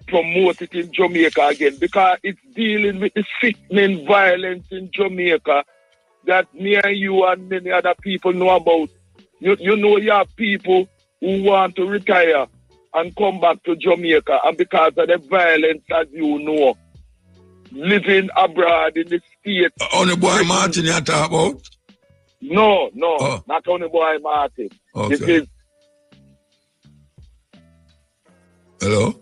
promote it in Jamaica again because it's dealing with the sickening violence in Jamaica that me and you and many other people know about. You know you have people who want to retire and come back to Jamaica, and because of the violence, as you know, living abroad in the States. Only boy Martin you talk about? No, not only boy Martin. Okay. This is... Hello?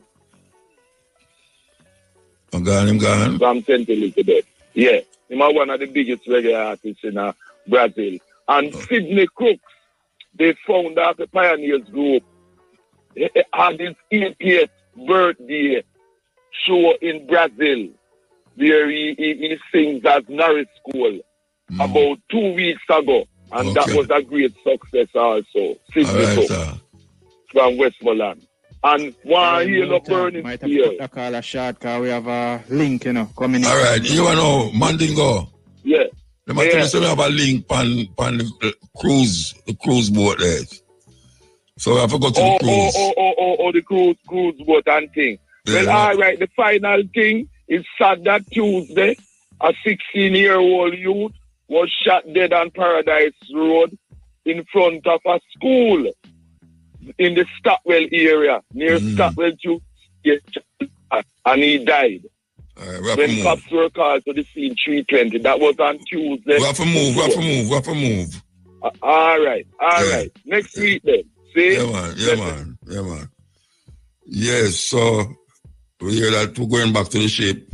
I'm gone. From St. Elizabeth. Yeah. He's one of the biggest reggae artists in Brazil. And Sidney Crooks, they found out the Pioneers group had his 80th birthday show in Brazil, where he sings at Norris School about 2 weeks ago. And that was a great success also. Sidney Crooks from Westmoreland. And one here of burning might have put a call a short because we have a link, coming in. All right, you know, Mandingo. Yeah. Let me tell you, so we have a link on the cruise boat there. So I forgot to the cruise. The cruise boat and thing. Yeah, well, all right, the final thing is sad that Tuesday, a 16-year-old youth was shot dead on Paradise Road in front of a school in the Stockwell area, near Stockwell to and he died. When cops were called to the scene 3:20, that was on Tuesday. We have to move. All right. Next week then. See? Yeah, man. Yes, so we hear that we're going back to the ship.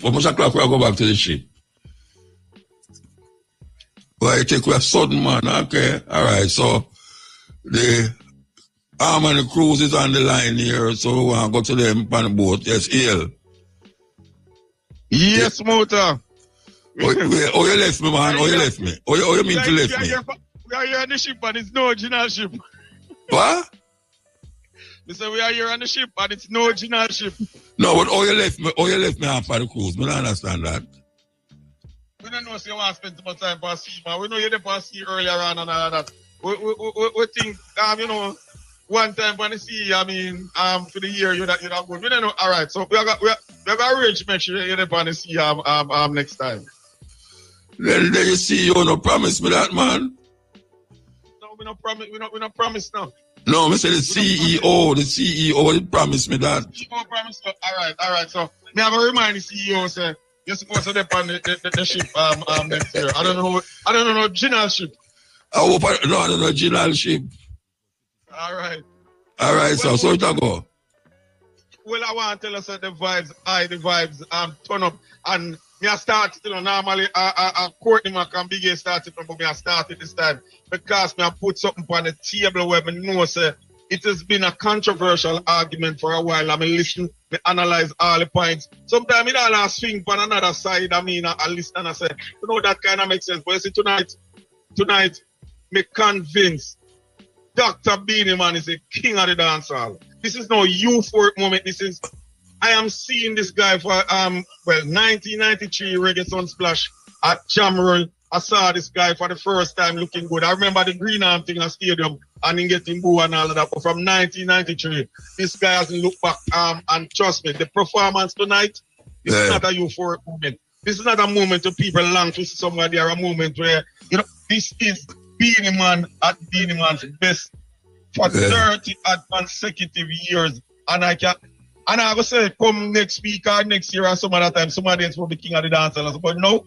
How much o'clock we go back to the ship? Well, I take a sudden man, okay. All right, so the arm and the cruise is on the line here, so we want to go to them on the boat. Yes, Ian. Yes, Muta. You left me, man. You left me. You mean to left me? We are here on the ship and it's no original ship. What? They say we are here on the ship and it's no original ship. No, but you left me after the cruise. I don't understand that. We don't know if you want to spend too much time for sea, man. We know you're there for sea earlier on and all that. We think, one time for the sea, for the year, you're not good. We don't know. All right, so we have got arrange to make sure you're there for the sea next time. Then you see, you don't promise me that, man. No, we don't promise now. No, I said the CEO, he promised me that. CEO promised me. All right, so me have to remind the CEO, say, you're supposed to dip on the ship next year. I don't know no general ship. I don't know general ship. All right. So it go. Well, I want to tell us that the vibes turn up. And me I start, normally Courtney can begin started, but me I started this time because me I put something on the table where me know say it has been a controversial argument for a while. I listen, me analyze all the points. Sometimes me don't swing on another side. I listen and I say, that kind of makes sense. But you see, tonight, me convinced Dr. Beenie Man is a king of the dancehall. This is no euphoric moment. I am seeing this guy for 1993 Reggae Sunsplash at Jamroll. I saw this guy for the first time looking good. I remember the Green Arm thing at Stadium and him getting boo and all of that. But from 1993, this guy hasn't looked back. And trust me, the performance tonight is not a euphoric moment. This is not a moment where people long to see somebody or a moment where, this is Beenie Man at Beenie Man's best for 30 consecutive years. And I will say, come next week or next year or some other time, somebody else will be king of the dancehall. But no,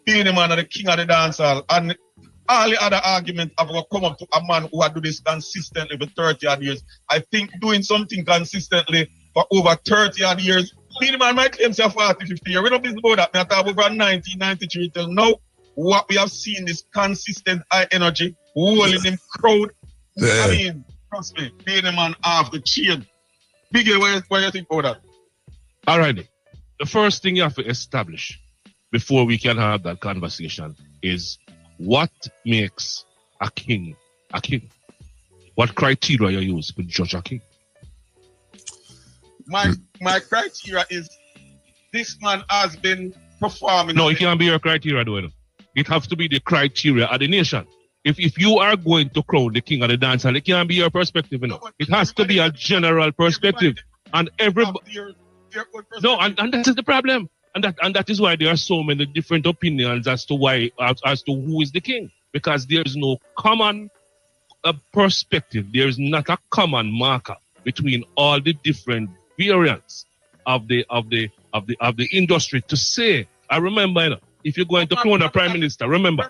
Beenie Man are the king of the dancehall. And all the other arguments have come up to a man who had do this consistently for 30 odd years. I think doing something consistently for over 30 odd years, Beenie Man might claim to 40, 50 years. We don't know about that. I talk over 1993 till now. What we have seen is consistent high energy, holding them crowd. Trust me, Beenie Man off the chain. Biggie, what do you think about that? All right. The first thing you have to establish before we can have that conversation is what makes a king a king? What criteria you use to judge a king? My criteria is this man has been performing. No, it can't be your criteria, though. It has to be the criteria of the nation. If you are going to crown the king of the dancehall, it can't be your perspective, It has to be a general perspective. And everybody... No, and that is the problem. And that is why there are so many different opinions as to who is the king. Because there is no common perspective. There is not a common marker between all the different variants. industry to say. I remember, you know, if you're going to crown a prime minister, remember.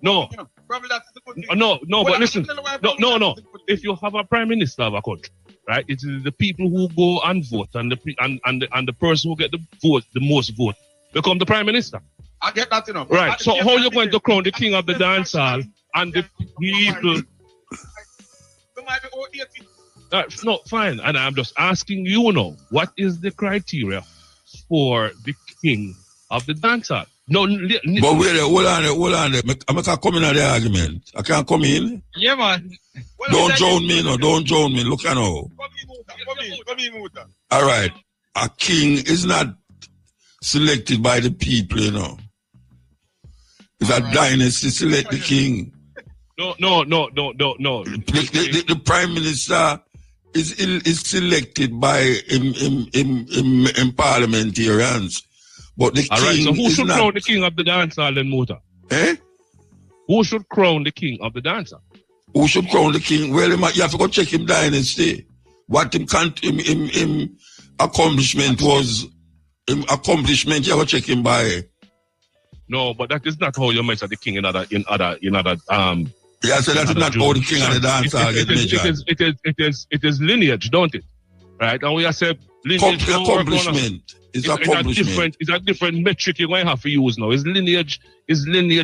No. But listen. No. If you have a prime minister of a country, right, it is the people who go and vote, and the person who get the most vote, become the prime minister. I get that, you know. Right. So how you going to crown the king of the dancehall and the people? No, fine. And I'm just asking you now, what is the criteria for the king of the dancehall? No, but wait, hold on. I can't come in on the argument. I can't come in. Yeah, man. Don't drown me, no. Don't drown me. Look at now. Come in, muta. All right. A king is not selected by the people, you know. It's a dynasty select the king. No. The prime minister is selected by parliamentarians. But the king so who is should not... crown the king of the dancehall then, Muta? Eh? Who should crown the king of the dancehall? Who should crown the king? Well, you have to go check him dynasty. What him accomplishment was... accomplishment, you have to check him by... No, but that is not how you measure the king in other Yeah, so that's not how the king of the dancehall get measured. It is lineage, don't it? Right? And we have said lineage... Accomplishment. It's accomplishment. It's a different metric you're going to have to use now. Is lineage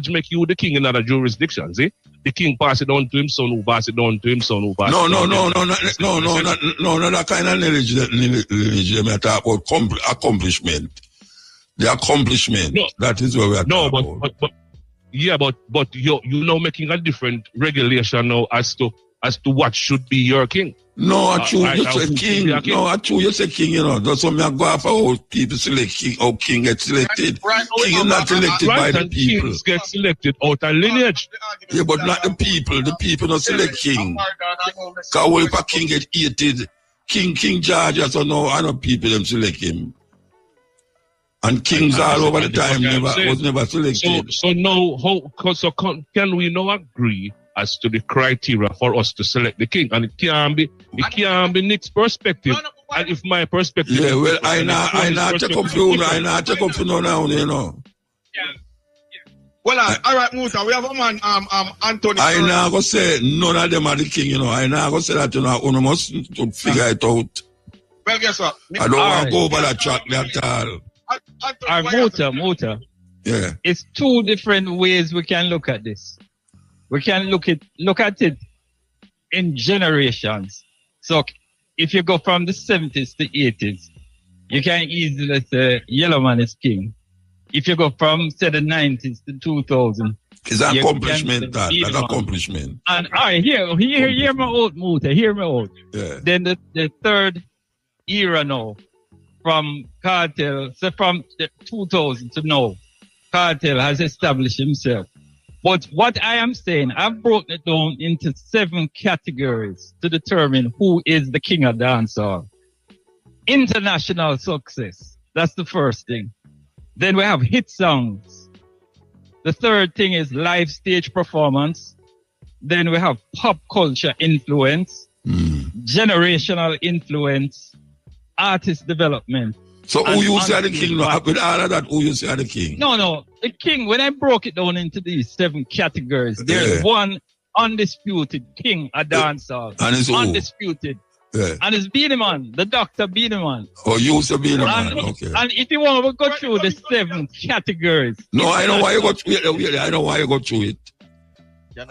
make you the king in other jurisdictions, eh? The king pass it on to him son, who pass it on to him son, who pass it on to him. No, that kind of lineage I talk about accomplishment. The accomplishment. No, that is what we are talking about. But you're now making a different regulation now as to what should be your king. No, I true, you say king. No, I true, you say king, you know. That's what me go after how people select king, how king gets selected. King is not selected by the people. Kings get selected out of lineage. Yeah, but not the people. The people don't select king. Because if a king get hated, King George, so no, I know people them select him. And kings all over the time was never selected. So now, can we now agree as to the criteria for us to select the king? And it can't be Nick's perspective. And if my perspective... Yeah, well, I not check up you now, you know. Well, all right, Muta, we have a man, Anthony. I now go say none of them are the king, you know. I now go say that, you know, one must figure it out. Well, guess what? I don't want to go over that track at all. Muta. Yeah. It's two different ways we can look at this. We can look at it in generations. So if you go from the 70s to 80s, you can easily say Yellow Man is king. If you go from, say, the 90s to 2000, it's an accomplishment, an accomplishment. And all right, hear me out, Muta, hear me out. Yeah. Then the third era now, from Kartel, so from the 2000 to now, Kartel has established himself. But what I am saying, I've broken it down into 7 categories to determine who is the king of dancehall. International success, that's the first thing. Then we have hit songs. The third thing is live stage performance. Then we have pop culture influence, generational influence, artist development. So who you say the king? With all of that, who you say the king? No. The king, when I broke it down into these 7 categories, there's one undisputed king of dancehall. And it's undisputed. Yeah. And it's Beenie Man, the Dr. Beenie Man. Oh, you say Beenie Man, okay. And if you want to go through the 7 categories. No, I know why you go through it. I know why you go through it.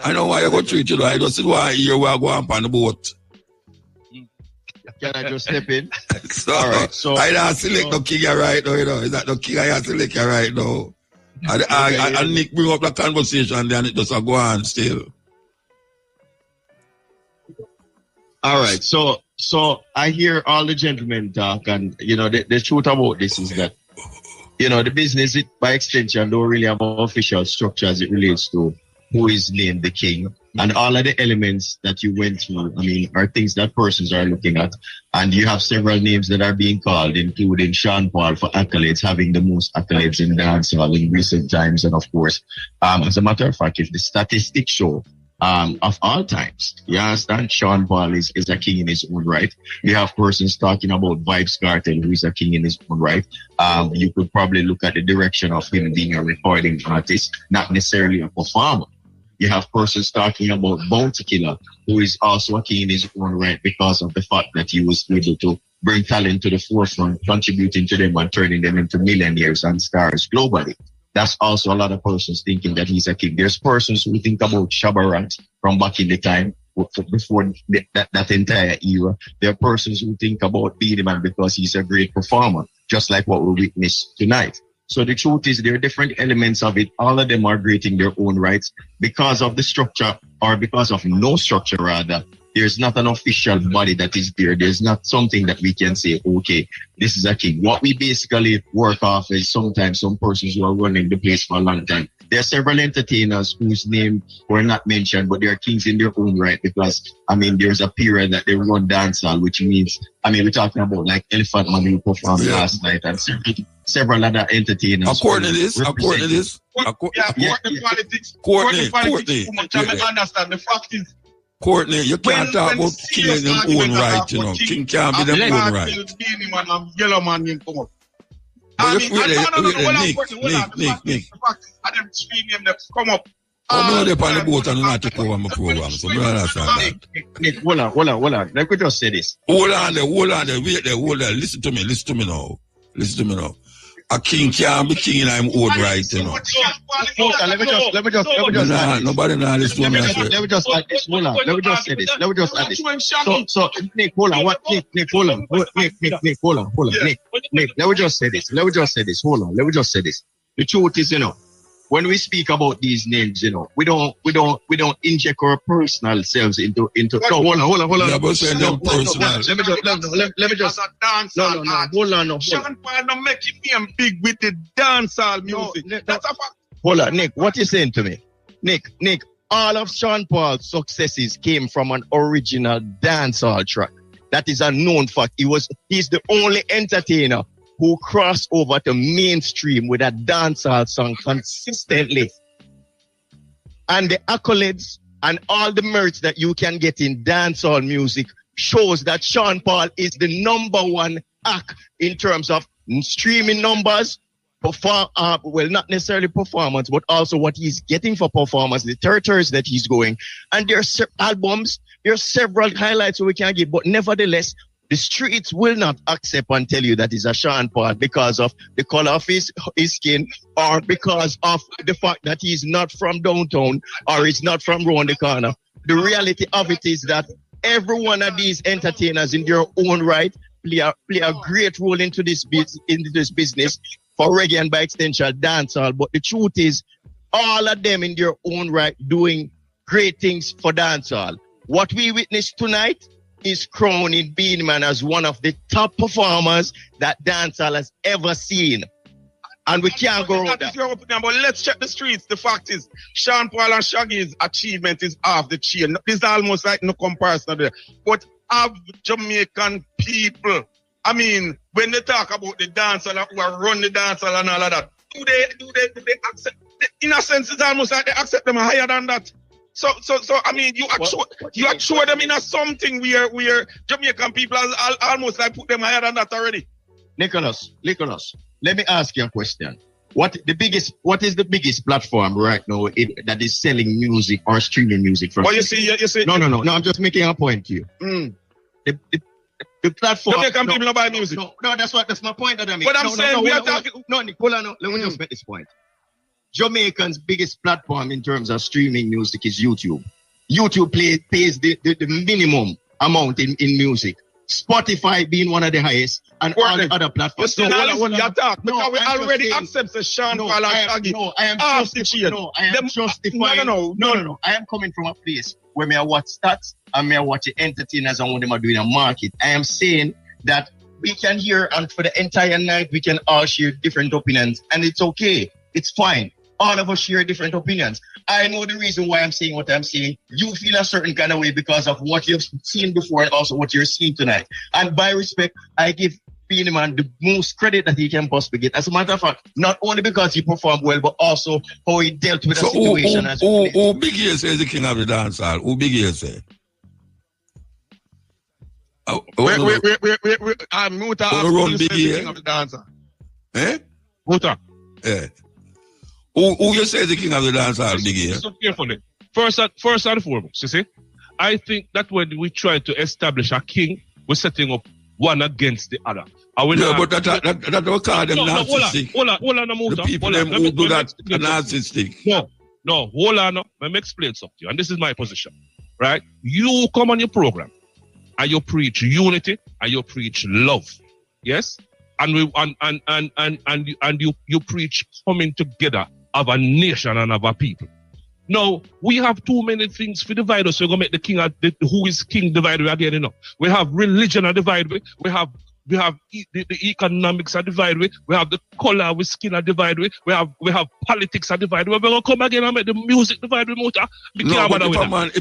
I know why you go through it, you know. I just see why you are going on the boat. Can I just step in? All right, so I don't select the king right now, you know. Is that the king I select right now? And Nick bring up the conversation, then it just go on still. All right, so I hear all the gentlemen talk, and you know the truth about this is that you know the business by extension don't really have an official structure as it relates to who is named the king. And all of the elements that you went through, I mean, are things that persons are looking at. And you have several names that are being called, including Sean Paul for accolades, having the most accolades in dancehall in recent times. And of course, as a matter of fact, if the statistics show of all times. You understand? Sean Paul is a king in his own right. You have persons talking about Vybz Kartel, who is a king in his own right. You could probably look at the direction of him being a recording artist, not necessarily a performer. You have persons talking about Bounty Killer, who is also a king in his own right because of the fact that he was able to bring talent to the forefront, contributing to them and turning them into millionaires and stars globally. That's also a lot of persons thinking that he's a king. There's persons who think about Shabarat from back in the time, before that entire era. There are persons who think about Beenie Man because he's a great performer, just like what we witnessed tonight. So the truth is there are different elements of it. All of them are great in their own rights. Because of the structure, or because of no structure rather, there's not an official body that is there. There's not something that we can say, okay, this is a king. What we basically work off is sometimes some persons who are running the place for a long time. There are several entertainers whose name were not mentioned, but they are kings in their own right because, I mean, there's a period that they run dancehall, which means, I mean, we're talking about like Elephant Man who performed last night and several other entertainers. According to this, Courtney, I understand. The fact is, Courtney, you can't talk about king in their own right, you know. King can't be their own right. Yellow man in come up. I mean, Nick. I them scream them come up. I'm on the boat and not take over my program, so I understand that. Nick, hold on. Let me just say this. Hold on there, wait there, hold on. Listen to me now. A king can't be king in his own right, you know. Let me just nobody now listen to me. Let me just add this. Hold on. Let me just say this. So Nick, hold on. Nick, hold on. Nick, let me just say this. Hold on. Let me just say this. The truth is, you know, when we speak about these names, you know, we don't inject our personal selves into. No, hold on. Never say them personal. Let me just. No. Hold on. Sean Paul not making him big with the dancehall music. That's a fact. Hold on, Nick. What you saying to me, Nick? All of Sean Paul's successes came from an original dancehall track. That is a known fact. He's the only entertainer who crossed over to mainstream with a dancehall song consistently. And the accolades and all the merits that you can get in dancehall music shows that Sean Paul is the number one act in terms of streaming numbers, not necessarily performance, but also what he's getting for performance, the territories that he's going. And there are albums, there are several highlights we can give, but nevertheless, the streets will not accept and tell you that he's a Sean Paul because of the color of his skin or because of the fact that he's not from downtown or he's not from round the corner. The reality of it is that every one of these entertainers in their own right play a great role into this business for reggae and by extension dancehall. But the truth is, all of them in their own right doing great things for dancehall. What we witnessed tonight is crowning Beenie Man as one of the top performers that dancehall has ever seen. And we can't go around that. But let's check the streets. The fact is, Sean Paul and Shaggy's achievement is off the chain. It's almost like no comparison there. But of Jamaican people, I mean, when they talk about the dancehall, who are run the dancehall and all of that, do they accept? In a sense, it's almost like they accept them higher than that. So I mean, you assure them in a something where Jamaican people almost like put them higher than that already. Nicholas, let me ask you a question. What is the biggest platform right now that is selling music or streaming music from? Well, you see. No. I'm just making a point to you. The platform. Jamaican people don't buy music. No, that's my point that I make. But I'm saying we are talking. No, Nicola, let me just make this point. Jamaican's biggest platform in terms of streaming music is YouTube. YouTube pays the minimum amount in music. Spotify being one of the highest, and all the other platforms. Because we already accept the Sean Paul and Shaggy. I am justifying. No. I am coming from a place where I watch stats and I watch the entertainers and what them are doing in the market. I am saying that we can hear, and for the entire night we can all share different opinions, and it's okay. It's fine. All of us share different opinions. I know the reason why I'm saying what I'm saying. You feel a certain kind of way because of what you've seen before and also what you're seeing tonight. And by respect, I give Beenie Man the most credit that he can possibly get. As a matter of fact, not only because he performed well, but also how he dealt with the situation. Who Big Ear say is the king of the dancehall? Who Big Ear say? Muta run Big the Ear? king of the dancer. Eh? Muta. Yeah. Who you say is the king of the dancehall, Big Ear? Listen carefully. First and foremost, you see, I think that when we try to establish a king, we're setting up one against the other. Yeah, but that will call them narcissistic. Hold on, Muta. The people them who do that are narcissistic. No, hold on. Let me explain something to you. And this is my position, right? You come on your program and you preach unity and you preach love, yes, and you preach coming together of a nation and of a people. Now, we have too many things for divide us. So we're going to make the king, who is king divide again, you know. We have religion a divide with. We have the economics a divide with. We have the color with skin a divide with. We have politics a divide with. We're going to come again and make the music divide with Muta. No, but if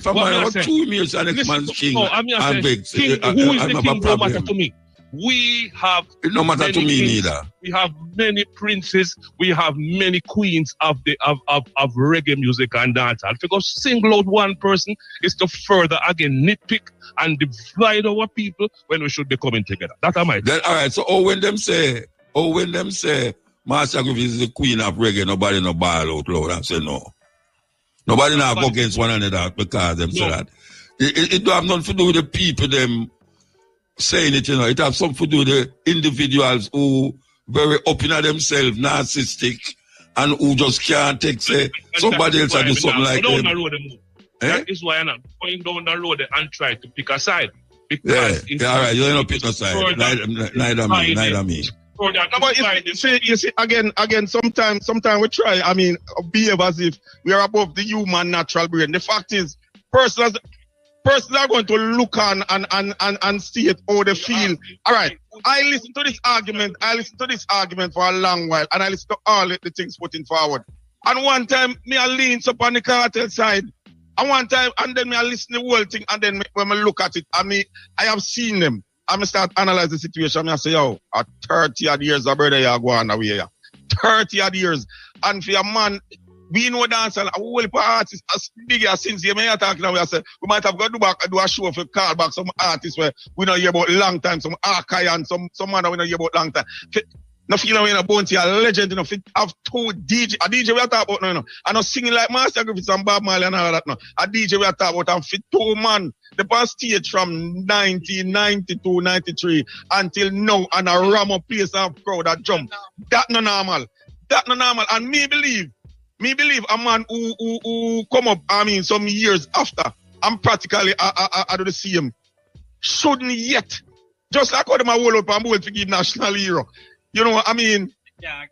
a man have 2 years and next man's king, I'm vexed. Who is the king no matter to me? We have it no matter to me neither. We have many princes, we have many queens of reggae music and dancehall. If you go single out one person, is to further again nitpick and divide our people when we should be coming together. That's my then. All right. So when them say Master Griffith is the queen of reggae, nobody no ball out loud and say no. Nobody now go against one another because them say that. It don't have nothing to do with the people them saying it, you know. It has something to do with the individuals who very up in themselves, narcissistic, and who just can't take say somebody else do something like them. That is why I'm not going down the road and try to pick a side. Because all right, you don't pick a side. Neither me. No, but you see, again, sometimes we try, behave as if we are above the human natural brain. The fact is, persons are going to look on and see it, how they feel. All right, I listen to this argument for a long while, and I listen to all the things putting forward. And one time, I lean up on the Kartel side, and one time, and then I listen to the whole thing, and then when I look at it, I have seen them. I start analyze the situation. I say, yo, at 30 odd years, a brother, you go on away. 30 odd years. And for a man, we know dancehall, a whole heap of artists as big as since you may talking now, we say we might have got to do a show for call back some artists where we don't hear about long time, some archive and some man we don't hear about long time. No feel in a bounty, a legend, have two DJ. A DJ we are talking about now, I know singing like Master Griffith and Bob Marley and all that now. A DJ we are talking about and fit 2 man. The past stage from 1992, 93 until now and a ram up place and crowd that jump. That no normal. And me believe a man who come up, some years after, and practically I do the same. Shouldn't yet. Just like how them a hold up and hold to give national hero. You know what I mean? Yeah.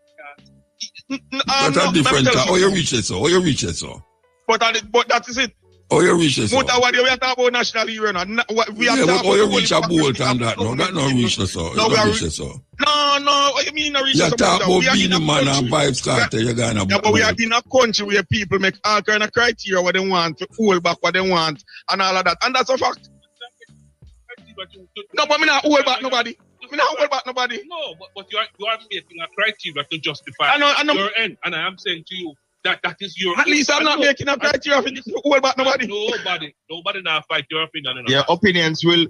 That's a different. How you reach it so? But that is it. Oh, you reach it so. What we are talking about national hero now. We are but you reach a bolt and that no. That not reach it so. No, what you mean not reach it so? You talk about Beenie Man and Vibes Kartel, you're gonna. Yeah, but we are in a country where people make all kind of criteria what they want to hold back what they want and all of that. And that's a fact. No, but me not hold back nobody. No, but you are making a criteria to justify your end. And I am saying to you that is your. At least I'm not making a criteria to hold back nobody. Nobody now fight your opinion. Yeah, opinions will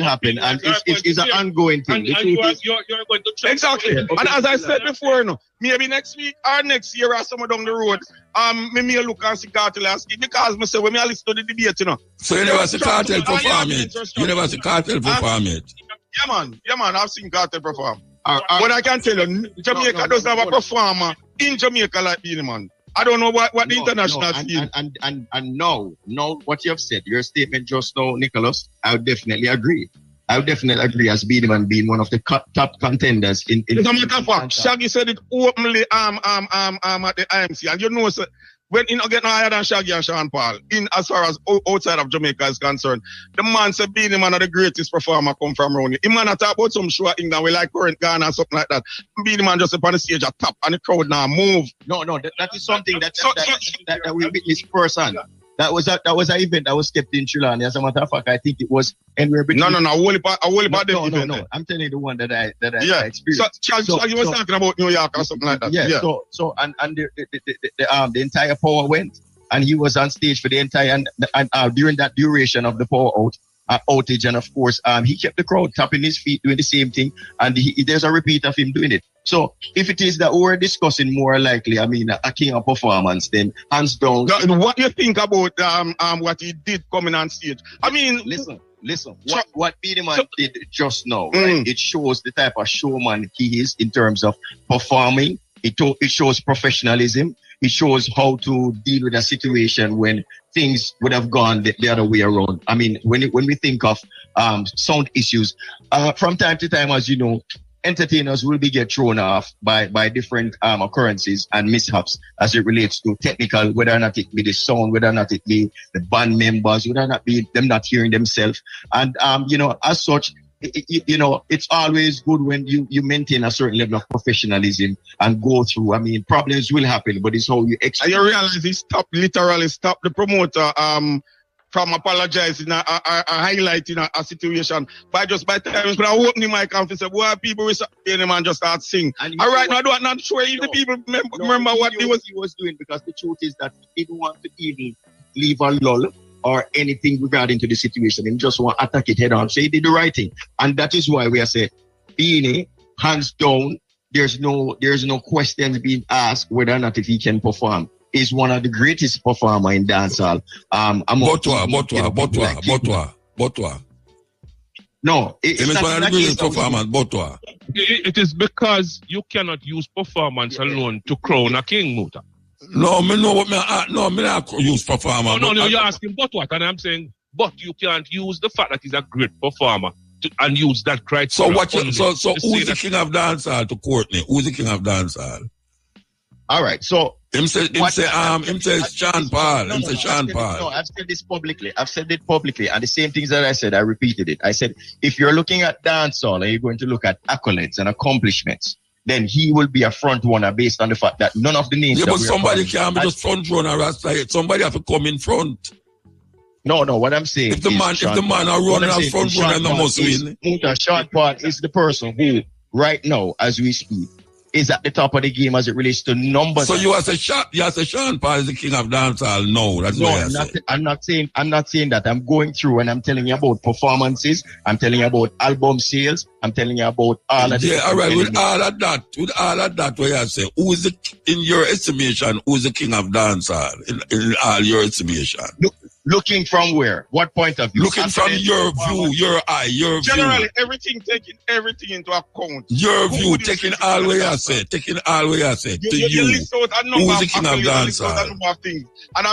happen, and it's an ongoing thing. And you're going to check. Exactly. And as I said before, maybe next week or next year or somewhere down the road, me look and see Kartel and see, because I say when I listen to the debate, So you never see Kartel perform it. Yeah, man, I've seen Kartel perform. But I can tell you, Jamaica doesn't have a performer in Jamaica like Beenie Man. I don't know what the international feel. And no, what you have said, your statement just now, Nicholas, I would definitely agree. As Beenie Man being one of the top contenders in. As a matter of fact, Shaggy said it openly at the IMC, and you know, so when in get no higher than Shaggy and Sean Paul, in as far as outside of Jamaica is concerned, the man said Beenie Man are the greatest performer come from around here. He man talk about some show in England we like current Ghana and something like that. Beenie Man just up on the stage at top and the crowd now move. No, that is something that we witness firsthand. That was an event that was kept in Trelawny. As a matter of fact, I think it was anywhere between. No. Only part No. I'm telling you the one that I experienced. So you were talking about New York or something like that. Yeah. So the entire power went, and he was on stage for the entire and during that duration of the power outage, and of course, he kept the crowd tapping his feet, doing the same thing, and there's a repeat of him doing it. So if it is that we're discussing more likely, I mean, a king of performance, then hands down. What do you think about what he did coming on stage? I mean, listen. What Beenie Man did just now, right? It shows the type of showman he is in terms of performing. It shows professionalism. It shows how to deal with a situation when things would have gone the other way around. I mean, when we think of sound issues, from time to time, as you know, entertainers will get thrown off by different occurrences and mishaps as it relates to technical, whether or not it be the sound, whether or not it be the band members, whether or not be them not hearing themselves. And, as such, it's always good when you maintain a certain level of professionalism and go through. I mean, problems will happen, but it's how you explain. You realize he literally stopped the promoter from apologizing or highlighting a situation by times when I open the mic and say, well, people will the man just start sing. All right, now I'm not sure if the people remember what he was doing, because the truth is that he didn't want to even leave a lull or anything regarding to the situation. He just want to attack it head on. So he did the right thing. And that is why we are saying, Beenie, hands down, there's no questions being asked whether or not if he can perform. Is one of the greatest performer in dancehall. Botwa. No, it's not one of the greatest performers, Botwa. It is because you cannot use performance alone to crown a king, Muta. No, me know what me not use performer. No, you're asking but what, and I'm saying, but you can't use the fact that he's a great performer and use that criteria. So who's the king of dancehall to Courtney? Who's the king of dancehall? All right, so him say Sean Paul. No, I've said this publicly. And the same things that I said, I repeated it. I said, if you're looking at dancehall and you're going to look at accolades and accomplishments, then he will be a front runner based on the fact that none of the names. Yeah, but somebody can't be just front runner. Somebody have to come in front. No. What I'm saying, if the man are running as front runner, no must win. Sean Paul is the person who, right now, as we speak, is at the top of the game as it relates to numbers. So you say Sean Paul is the king of dancehall? No, that's what I'm not saying that. I'm going through and I'm telling you about performances. I'm telling you about album sales. I'm telling you about all of this. Yeah, all right. With all of that, what you say? Who is in your estimation? Who is the king of dancehall in all your estimation? Looking from where? What point of view? Looking from your view, your eye, your view. Generally, taking everything into account. Your view, taking all what you say, to you. List out a number Who's the king of dancehall? And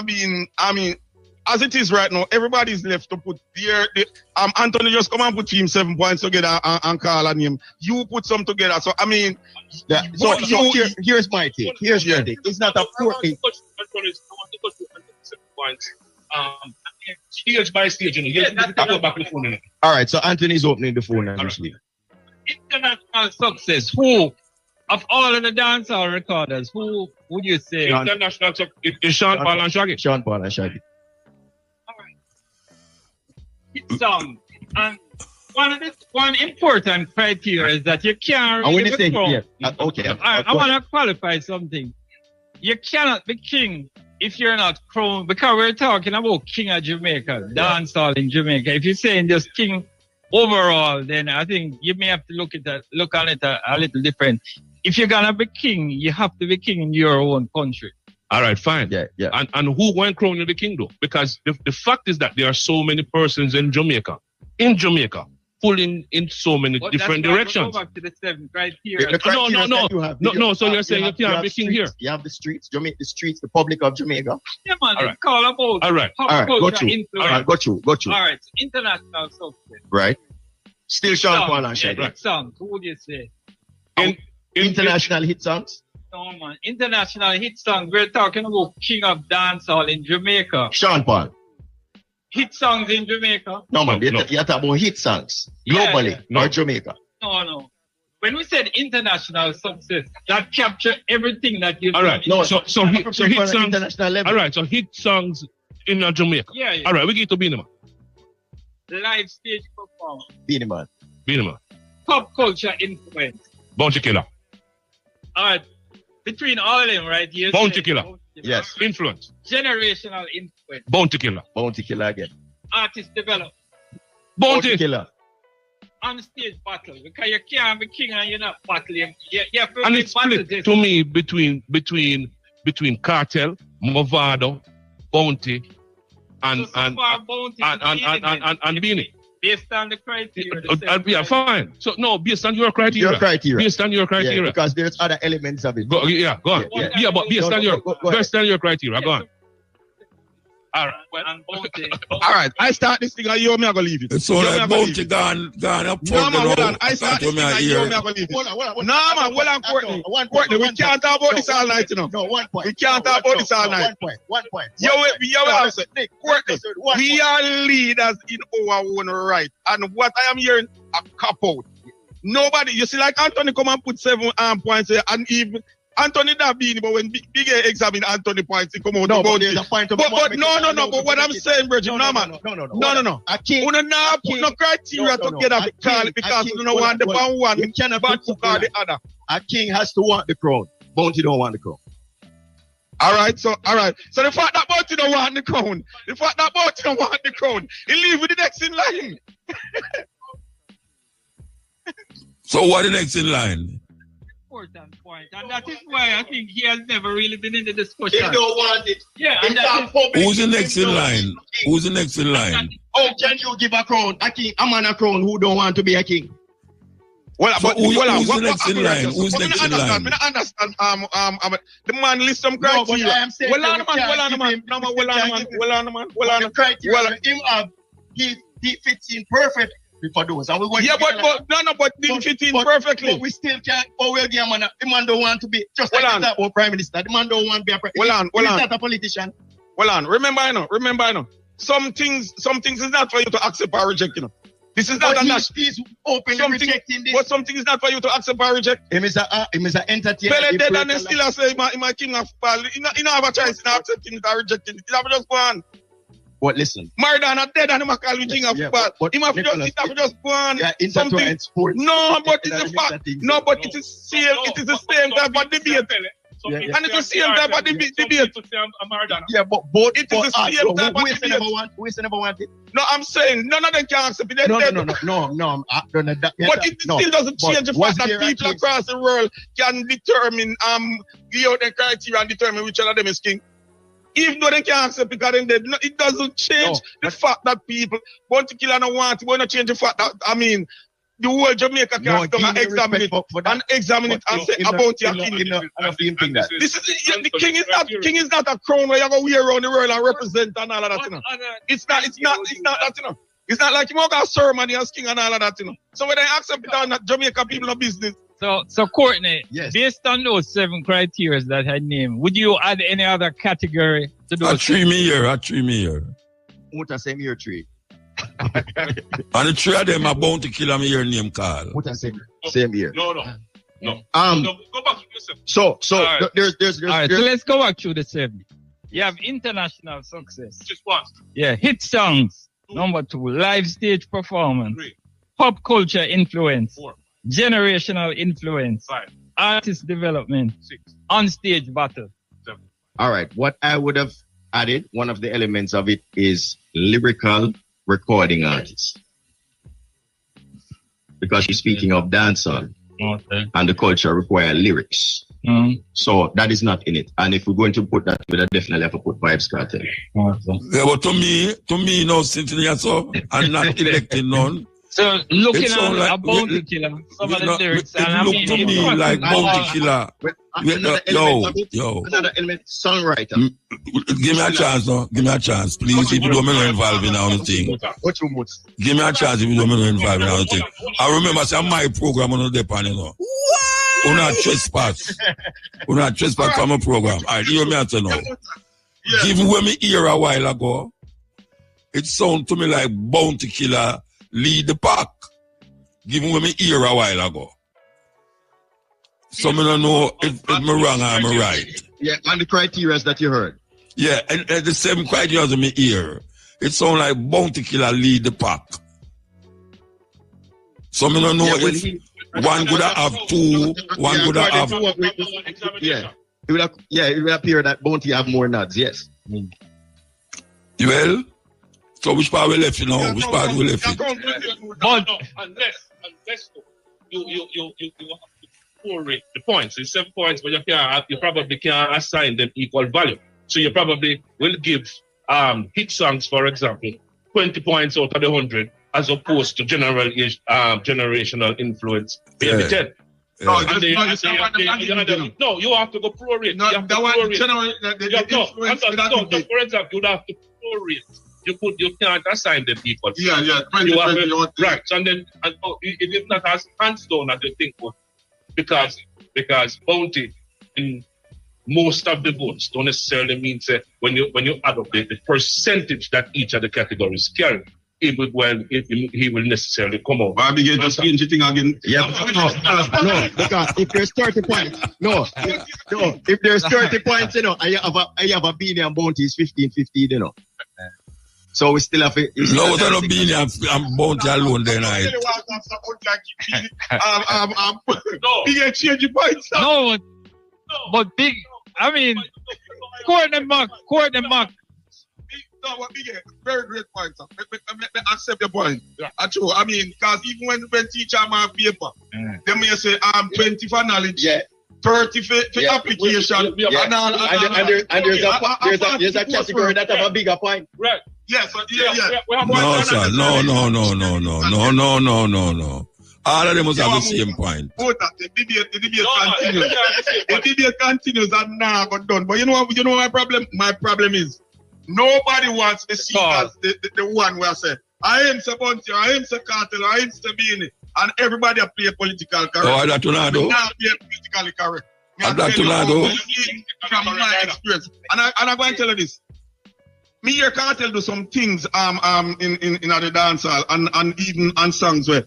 I mean, as it is right now, everybody's left to put Anthony just come and put him 7 points together and call on him. You put some together. So I mean, here's my take. It's not a Courtney. Stage by stage, All right, so Anthony's opening the phone now. International success. Who of all of the dancehall recorders, who would you say? International success is Sean Paul and Shaggy. Sean Paul and Shaggy. All right. Hit song. And one important criteria is that you can't. And when you say okay, I want to qualify something. You cannot be king if you're not crowned, because we're talking about king of Jamaica, dancehall in Jamaica. If you're saying just king overall, then I think you may have to look on it a little different. If you're gonna be king, you have to be king in your own country. All right, fine. Yeah. And who went crowning the king though? Because the fact is that there are so many persons in Jamaica, pulling in so many different directions. Go back to the 7 criteria. No. So you're saying you can't be king here. You have the streets, Jamaica, the public of Jamaica. Yeah, man. All right. Call about. All right. Got you. All right. International success. Right. Still Sean Paul and Shaggy. Hit songs. Who would you say? International hit songs. No, man. International hit songs. We're talking about king of dancehall in Jamaica. Sean Paul. Hit songs in Jamaica? No, man. You're talking about hit songs globally, or Jamaica. No. When we said international success, that captures everything that you. All right. No. So hit songs. International level. All right. So hit songs in Jamaica. Yeah. All right, we get to Beenie Man. Live stage performance. Beenie Man. Beenie Man. Pop culture influence. Bounty Killer. All right. Between all of them, right? Yes. Bounty Killer. Yes. Influence. Generational influence. Bounty Killer. Bounty Killer again. Artist develop. Bounty Killer. On stage battle. Because you can't be king and you're not battling. You have to And be it's split to me between Kartel, Movado, Bounty, and Beenie. Based on the criteria. Yeah, fine. So no, based on your criteria. Your criteria. Based on your criteria. Yeah, because there's other elements of it. Go on. Yeah, but based on your criteria. Go on. All right. All right, I start this thing and you me I go leave it. So like Bounty gone up. No man, hold on. I start this thing and you me I go leave it. No man, hold on, Courtney. Courtney, we can't talk about this all night, you know. No, 1 point. We can't talk about this all night. 1 point. Courtney, we are leaders in our own right. And what I am hearing, a cop out. Nobody, you see, like Anthony come and put 7 points here, and even Anthony that Beenie, but when Big examine Anthony points, he come out about it. But no, but what I'm saying, Bridget, no. A king, put no criteria together to call it because you don't want the one, you cannot but to call the other. A king has to want the crown. Bounty don't want the crown. All right. So the fact that Bounty don't want the crown, he leave with the next in line. So what the next in line? Important point, and that is why I think he has never really been in the discussion. He don't want it. Yeah, and that is Who's the next in line? Who's the next in line? How can you give a crown? A king, a man a crown who don't want to be a king? Well, so who's the next in line? Who's next in line? I understand. The man lists some criteria. Well on, man. The criteria him have, he fits in perfect for those. And we want but didn't fit in perfectly. But we still can't. The man don't want to be just like our prime minister. The man don't want to be a prime minister. He's not a politician. Well on. Remember, I know. Some things is not for you to accept or reject. You know. This is not he's openly rejecting this. But something is not for you to accept or reject. Him is an entertainer. Pele dead and still I say my king of ball. You don't have a choice in accepting it or rejecting it. You have to just go on. But listen. Maradona dead and him call me king of ball. He have to just go on. Something. No, but it's a fact. No, but it is the same type of debate. And it's the same type of debate. Yeah, but both it is the same type of debate. Who is never want it? No, I'm saying none of them can accept it. No. But it still doesn't change the fact that people across the world can determine the criteria and determine which one of them is king. Even though they can't accept it, because it doesn't change the fact that people want to kill and don't want it. We're not change the fact that, the whole Jamaica can come and examine it and say about your king. This is the king is not a crown where you go wear around the world and represent and all of that. You know. It's not that. You know. It's not like you go a ceremony as king and all of that. You know. So when they accept it or not, Jamaica people no business. So Courtney, based on those 7 criteria that I named, would you add any other category to those? A 3 year. Muta same year 3. And the 3 of them are bound to kill me your name call. Muta same year. No. Go back to yourself. So right. there's all right, so let's go back to the 7. You have international success. Just one. Yeah, hit songs. 2. Number 2, live stage performance. 3. Pop culture influence. 4. Generational influence. 5. Artist development. 6. On stage battle. 7. All right. What I would have added, one of the elements of it is lyrical recording artists. Because you're speaking of dancehall. Okay. And the culture require lyrics. Mm-hmm. So that is not in it. And if we're going to put that, we'll definitely have to put Vibes Kartel. Okay. Yeah, but to me, no, sitting here so, I'm not electing none. So looking at like, a Bounty Killer, some of the lyrics, it look to me like Bounty Killer. Yo. Another element, songwriter. Give me a chance, no. Give me a chance, please. If you don't want to involve in our thing. Give me a chance if you don't want to involve in our thing. I remember, say, my program on the depend, you know. What? We're not trespass from a program. All right, hear me out now. Given when me hear a while ago, it sound to me like Bounty Killer lead the pack. Given when me hear a while ago. So I don't know if I'm wrong or I'm right. Yeah, and the criteria that you heard. Yeah, and the same criteria as me here. It sounds like Bounty Killer lead the pack. So me don't know if one could have two, one could have. Yeah, it would appear that Bounty have more nods. Yes. Well, so which part we left now? Which part we left it? But unless you have to prorate the points. It's 7 points, but you probably can't assign them equal value. So you probably will give hit songs, for example, 20 points out of the 100, as opposed to generational influence, maybe 10. No, you have to go prorate. No, that one general. For example, you have to prorate. You can't assign them equal. Yeah. Right. And then it is not as hands down as you think, because Bounty in most of the votes don't necessarily mean when you add up the percentage that each of the categories carry, he will necessarily come out. I begin to change the thing again. Yeah, no, because if there's 30 points, if there's 30 points, I have a Beenie and Bounty is 15-15, So we still have it. No, it's not Beenie and Bounty alone then. He can change the points. No, but big, I mean, court them back. No, what big, very great point, sir. I accept your point. Yeah. True. I mean, because even when teacher have paper, they may say 20 for knowledge, 30 for application, and there's a category that have a bigger point. Right. Yes. Yeah. No, sir. No. All of them must have the same point. The debate continues. The debate continues and now got done. But you know what my problem? My problem is nobody wants to see as the one where I say, I am the Bounty, I am the Kartel, I am the Beenie, and everybody play political correct. Oh, that's not play politically correct. That's not from my experience. And I'm going to tell you this. Me hear Kartel do some things in the dancehall and even on songs where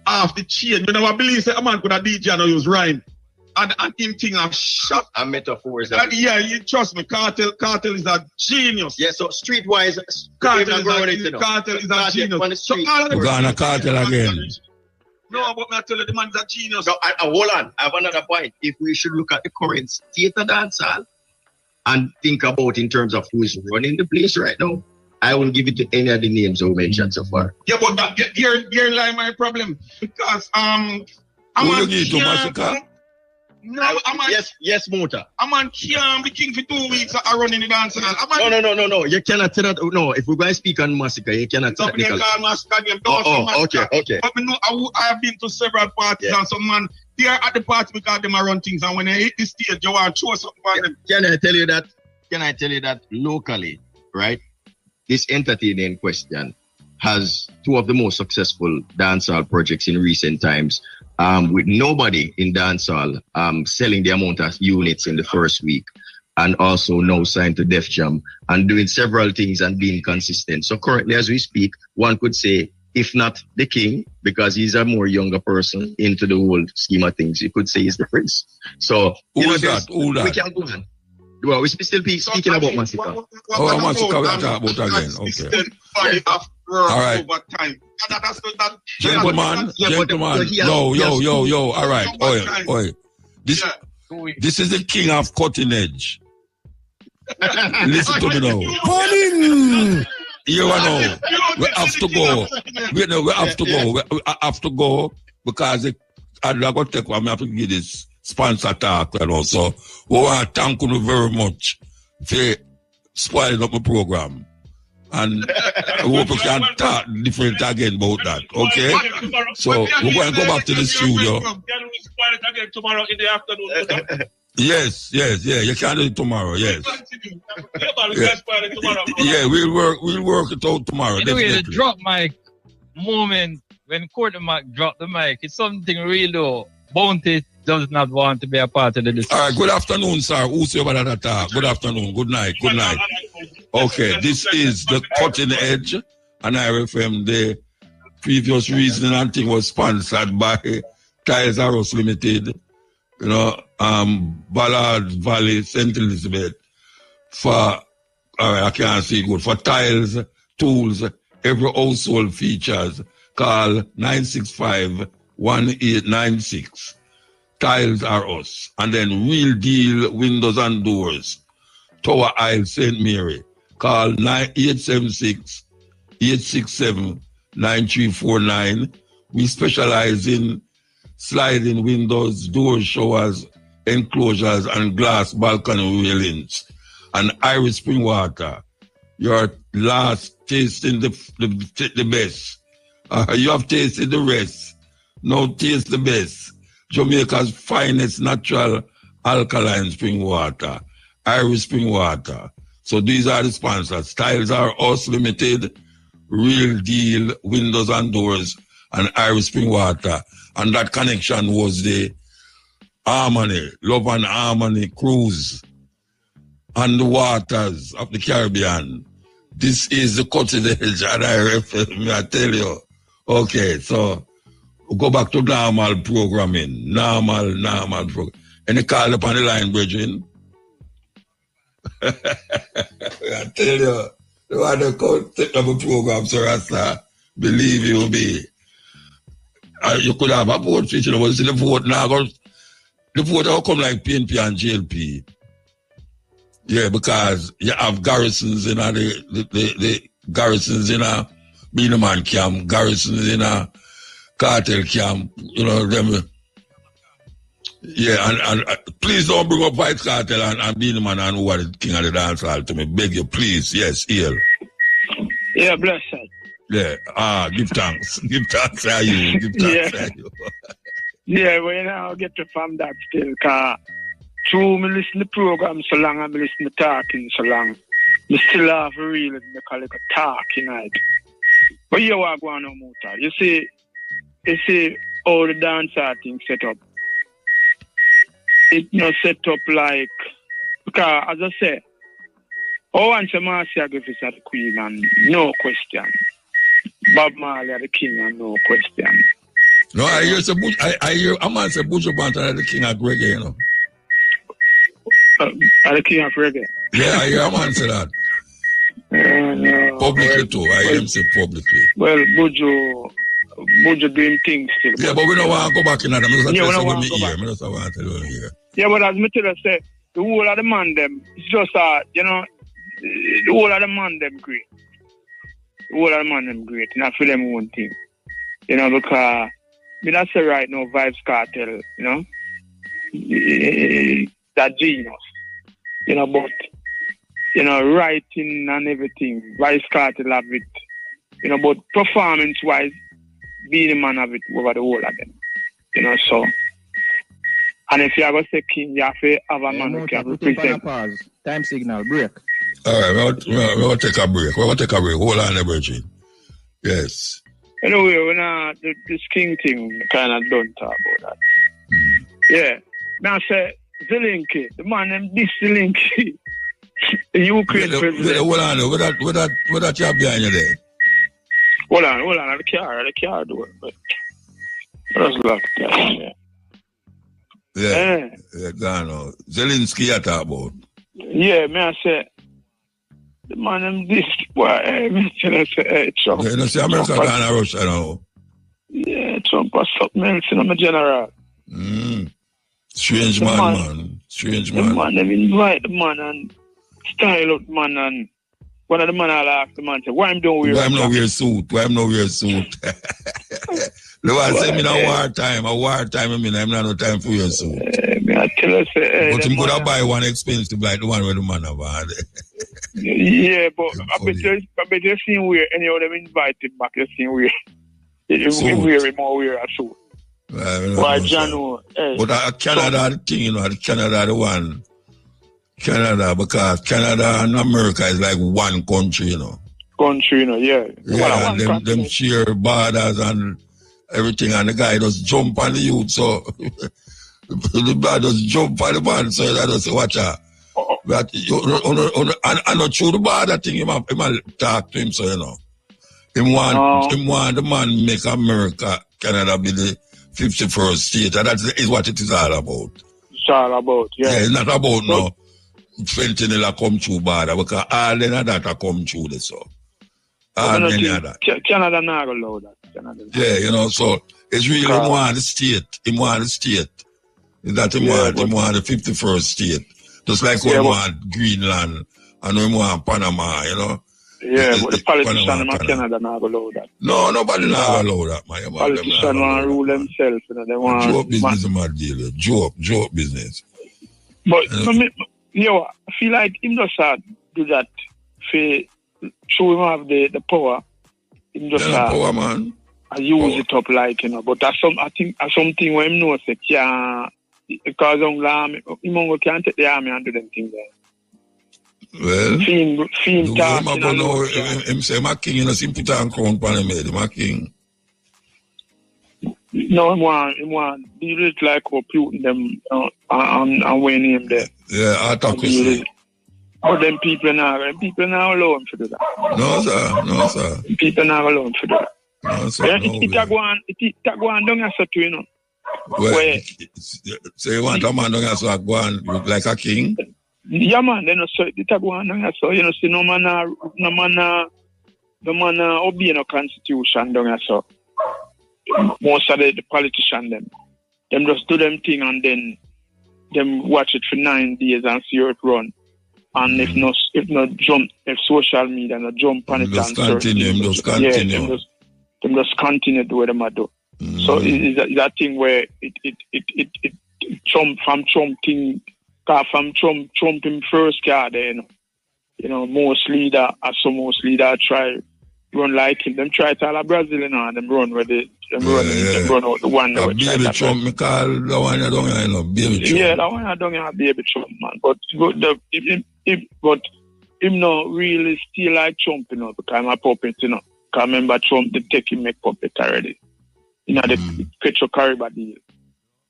half the chain. You never believe that a man could have DJ and use rhyme. And him thing of shot. And metaphors. Yeah, you trust me. Kartel is a genius. Yeah, so streetwise, Kartel is a genius. So all of them. We're going to Kartel again. No, but I tell you, the man's a genius. So, hold on. I have another point. If we should look at the current state of dancehall and think about in terms of who is running the place right now, I won't give it to any of the names we mentioned so far. Yeah, but here lie my problem. Because I'm who you give to Massacre? No, yes, Muta. A man can't be king for 2 weeks running the dance. No. You cannot say that. No, if we're going to speak on Massacre, you cannot say that. Okay. But I have been to several parties and some man, they are at the party because they run things. And when they hit the stage, you want to show something for them. Can I tell you that locally, right? This entity in question has two of the most successful dancehall projects in recent times. With nobody in dancehall selling the amount of units in the first week, and also now signed to Def Jam and doing several things and being consistent. So currently, as we speak, one could say, if not the king, because he's a more younger person into the whole scheme of things, you could say he's the prince. So who that? We can go on. Well, we're still speaking about Massacre. Massacre, we'll talk about again. Okay. All right. Gentlemen. Yo. All right. Oi. This is the king of cutting edge. Listen to me now. You know, we have to go. We have to go because I'm going to take one. I have to give this sponsor talk. So we want to thank you very much for spoiling up my program. And I hope we can talk different again about that. Okay? So we're going to go back to the studio. Can we spoil it again tomorrow in the afternoon? Yes. You can do it tomorrow. Yes. Yeah, we'll work it out tomorrow. Anyway, the drop mic moment when Quartermack dropped the mic, it's something real though. Bounty does not want to be a part of the discussion. All right, good afternoon, sir. Who's your brother talk? Good afternoon. Good night. Okay, this is the Cutting Edge, and I FM. The previous reasoning and thing was sponsored by Tiles Arrows Limited, Ballard Valley, St. Elizabeth, for All right, I can't see good. For tiles, tools, every household features, call 965-1896. Tiles are us. And then Real Deal Windows and Doors, Tower Isle, St. Mary. Call 876-867-9349. We specialize in sliding windows, doors, showers, enclosures, and glass balcony railings. And Irish Spring Water, your last tasting the best. You have tasted the rest. Now taste the best. Jamaica's finest natural alkaline spring water, Irish Spring Water. So these are the sponsors. Tiles Are Us Limited, Real Deal Windows and Doors, and Irish Spring Water. And that connection was the Harmony, Love and Harmony cruise on the waters of the Caribbean. This is the cutting edge, and I tell you. Okay, so go back to normal programming. Normal program. Any call up on the line, Bridging? I tell you, the one that could take up a program, Sir Rasta, believe you me. You could have a vote switch, but see the vote now, the vote will come like PNP and JLP. Yeah, because you have garrisons in the garrisons in a Beenie Man camp, garrisons in a Kartel camp, you know, them. Yeah, and please don't bring up White Kartel and Beenie Man and who are the king of the dancehall to me. Beg you, please. Yes, here. Yeah, bless her. Yeah, give thanks. Give thanks to you. Give thanks to you. Yeah, well, you know, I'll get to from that still, because through me listen to the program so long and me listen to talking so long, me still have a real, me call it a talk, you know. But you are going on, Muta. You see all the dancer thing set up. It not set up like, because as I say, once Marcia Griffiths are the queen and no question. Bob Marley are the king and no question. No, I hear a man say Buju Banton are the king of reggae, you know. Are the king of reggae? Yeah, I hear a man say that. No. Publicly too, I hear him say publicly. Well, Buju doing things still. Yeah, but we don't want to go back in that. We don't want to go back. Yeah, but as me tell you, say, the whole of the man them, it's just, you know, the whole of the man them great. The whole of the man them great. And I feel them one thing. You know, because, me not say right now, Vibes Kartel, you know, that genius. You know, but, you know, writing and everything, Vibes Kartel have it. You know, but performance-wise, Beenie Man have it over the whole of them. You know, so. And if you are going to say king, you have to have a man who can represent. Pause. Time signal, break. All right, we'll take a break. Hold on, Bridget. Yes. Anyway, when this king thing, kind of don't talk about that. Yeah. Now I say, Zelensky, the man named this Zelensky, the Ukraine president. Hold on, what that you have behind you there? Hold on, the car door. But that's like that, yeah, no. Zelensky you talk about. Yeah, man, I say, the man named this boy, I say, Trump. You know, see America gone to Russia now. Yeah, Trump was something else, you know, my general. Strange man. Strange man. The man, they invite the man and style out man, and one of the man I'll ask the man, say, why I'm don't wear Why I'm not wear suit? The one say me a wartime, I mean, I'm not no time for your suit. I tell us, but I'm going to buy one expensive like the one where the man have had. Yeah, but I bet you seen where any of them invited back, you seen where. You wear it more wear a suit. Why, John? But Canada, the thing, you know, Canada, the one. Canada, because Canada and America is like one country, you know. Yeah. Yeah, and them share borders and everything, and the guy just jump on the youth, so the guy just jump on the man, so I just say, watch out. But and not through the border thing, him talk to him, so you know. Him want the man make America, Canada be the 51st state, and that is what it is all about. It's all about, yeah. Yeah, it's not about no. fentanyl come through border because all that come through this. So. All many of that. Canada not allow that. Yeah, you know, so it's really more on the state. Him want the state. Is that him want the 51st state. Just like when want Greenland and him want Panama, you know. Yeah, but the politicians in Canada not allow that. No, nobody not allow that, man. Politicians want to rule themselves, you know. They want joke business in my deal. Joke business. But I feel like him just do that for show him have the power. Him just power, man. I use it up like, you know. But I think that's something where him know say because him can't take the army and do them things there. Well, Fiend talking. Him say my king, you know, him put on crown upon him head, my king. No, him want deal it like how Putin them and when him there. Yeah, autocracy. But them people now allow him to do that. No, sir. People now allow him to do that. No, sir. It go on down here, too, you know. Well, so you want a man down here so go on look like a king? Yeah, man. Then so it go on down here so you know. See, no man obey no constitution down here so. Most of the politicians them just do them thing and then them watch it for 9 days and see how it run. And if social media no jump on it and continue. Them just continue the way them do. So it's that thing where it Trump thing, from Trump him first card there, you know, most leader try run like him. Them try to all a Brazilian and them run where they run out the one that baby Trump, me call the one you don't know, baby Trump. Yeah, that one I don't know, baby Trump, man. But but him not really still like Trump, you know, because I'm a puppet, you know. Because I remember Trump did take him make puppet already. You know, the Petro Caribbean deal.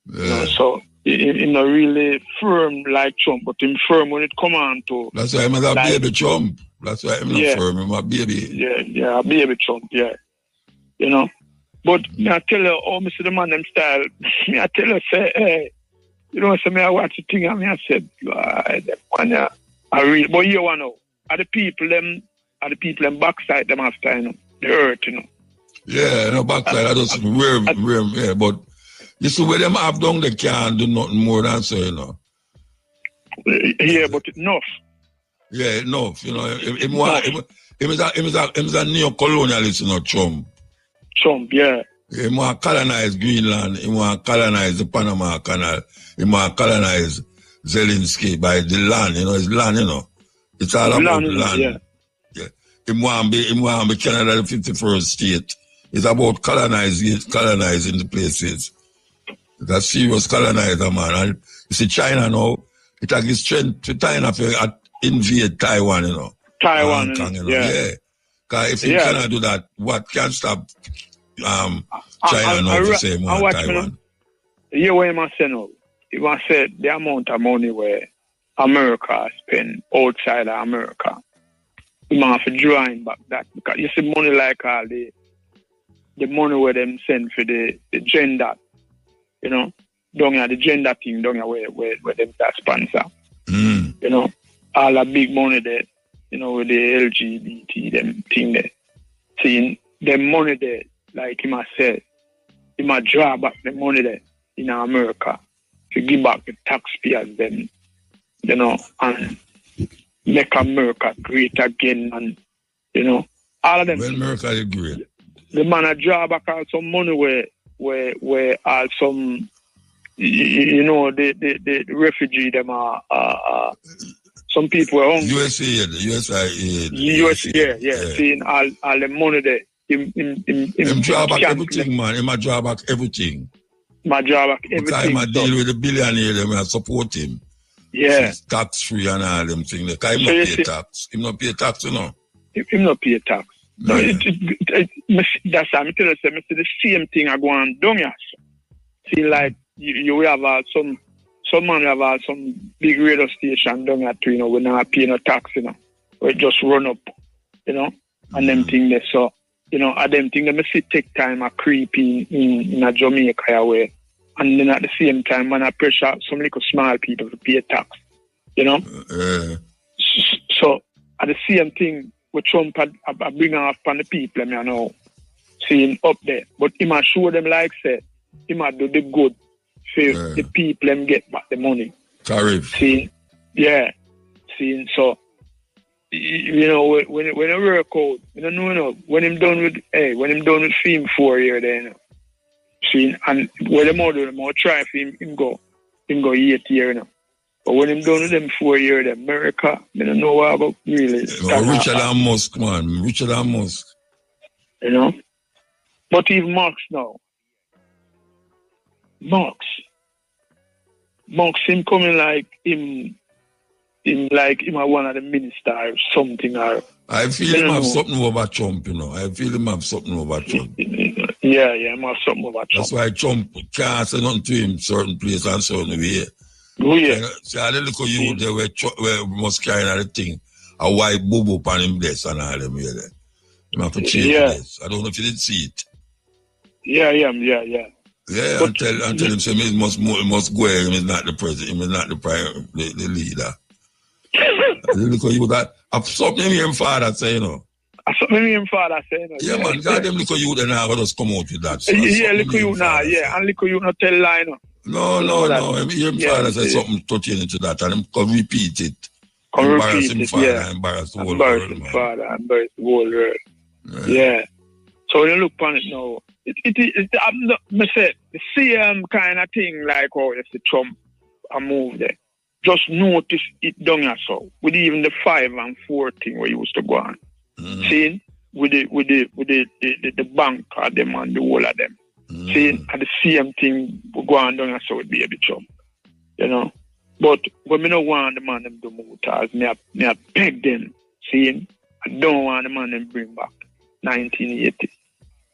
Yeah. You know, so he's not really firm like Trump, but him firm when it come on to. That's why I'm a baby Trump. That's why I'm not firm, I'm a baby. Yeah, baby Trump, yeah. You know. But I tell you, me see the man them style, I tell you, say, hey, you know, so me I watch the thing and I said, I really, but you want to know, are the people them backside them after, you know, the earth, you know. Yeah, no backside, I just yeah, but you see where them have done, they can't do nothing more than so, you know. Yeah, but enough. Yeah, enough, you know. Him is a neo-colonialist, you know, Trump. Trump, yeah. He want to colonize Greenland. He want to colonize the Panama Canal. He want to colonize Zelensky by the land, you know, his land, you know. It's all about the land. Yeah. He want to be Canada the 51st state. It's about colonizing the places. It's a serious colonizer, man. And you see China now, it has its strength to China to invade Taiwan, you know. Taiwan, Kong, you know? Yeah. Because if you cannot do that, what can stop China now to say more Taiwan? You what you say now? You must say the amount of money where America spend outside of America. You must have to drawing back that. Because you see money like all the money where them send for the gender, you know, down here, the gender thing down here where them that sponsor. You know, all the big money there, you know, with the LGBT, them thing there. Seeing them money there, like he must say, he must draw back the money there in America to give back the taxpayers then, you know, and make America great again, and, you know, all of them. Well, America is great. The man a draw back all some money where all some, you know, the refugee them are some people are hungry. USAID. Yeah. Seeing all the money there. Him draw back everything, man. Him draw back everything. Because him deal with the billionaire, them and support him. Yeah. Tax free and all them things. Because him not pay tax. Him not pay tax, you know. Him not pay tax. No, that's how I tell you, the same thing I go on down here. See, like, you have some man have some big radio station down here too, you know, we not pay no tax, you know. We just run up, you know, and them thing there. So, you know, and them thing, them see take time a creep in a Jamaica way. And then at the same time, man, I pressure some little small people to pay tax. You know? So, at the same thing, with Trump, I bring off on the people, you know, seeing up there. But he might show them, like say, he might do the good for the people and get back the money. Tariff. See? Yeah. See? So, you know, when I work out, you don't know, when I'm done with film 4 years, then, see, and when I'm out, I'm going to try for him go 8 years, you know. But when I'm done with them 4 years, America, I don't know what about really. Richard and Musk, man. Richard and Musk. You know? But even Marx now. Marx, him coming like him are one of the ministers or something. Or I feel him have something over Trump, you know. Him have something over Trump. Yeah, him have something over Trump. That's why Trump can't say nothing to him certain place and certain way. Oh, yeah. See, I look at you there where Musk carrying the thing, a white boo upon him this and all them here. Him have to change this. I don't know if you did see it. Yeah. Yeah, and tell him say he must go here. He is not the president. He is not the leader. Look at you that. I've something him father say, you know. Yeah, man. God them look at you then I just come out with that. So yeah, look at you now. Yeah, and look at you not tell lie no. No. Him father say something touching into that, and him come repeat it. Embarrass him father, embarrass the whole world, man. Father, embarrass the whole world. Yeah. So when you look on it now, the same kind of thing like how if the Trump a move there. Just notice it down here so with even the 5 and 4 thing where you used to go on. Seeing with the bank or them and the whole of them. Seeing and the same thing we go on down here so with baby Trump. You know? But when me don't want the man them do mutas, me I beg them, seeing I don't want the man them bring back 1980.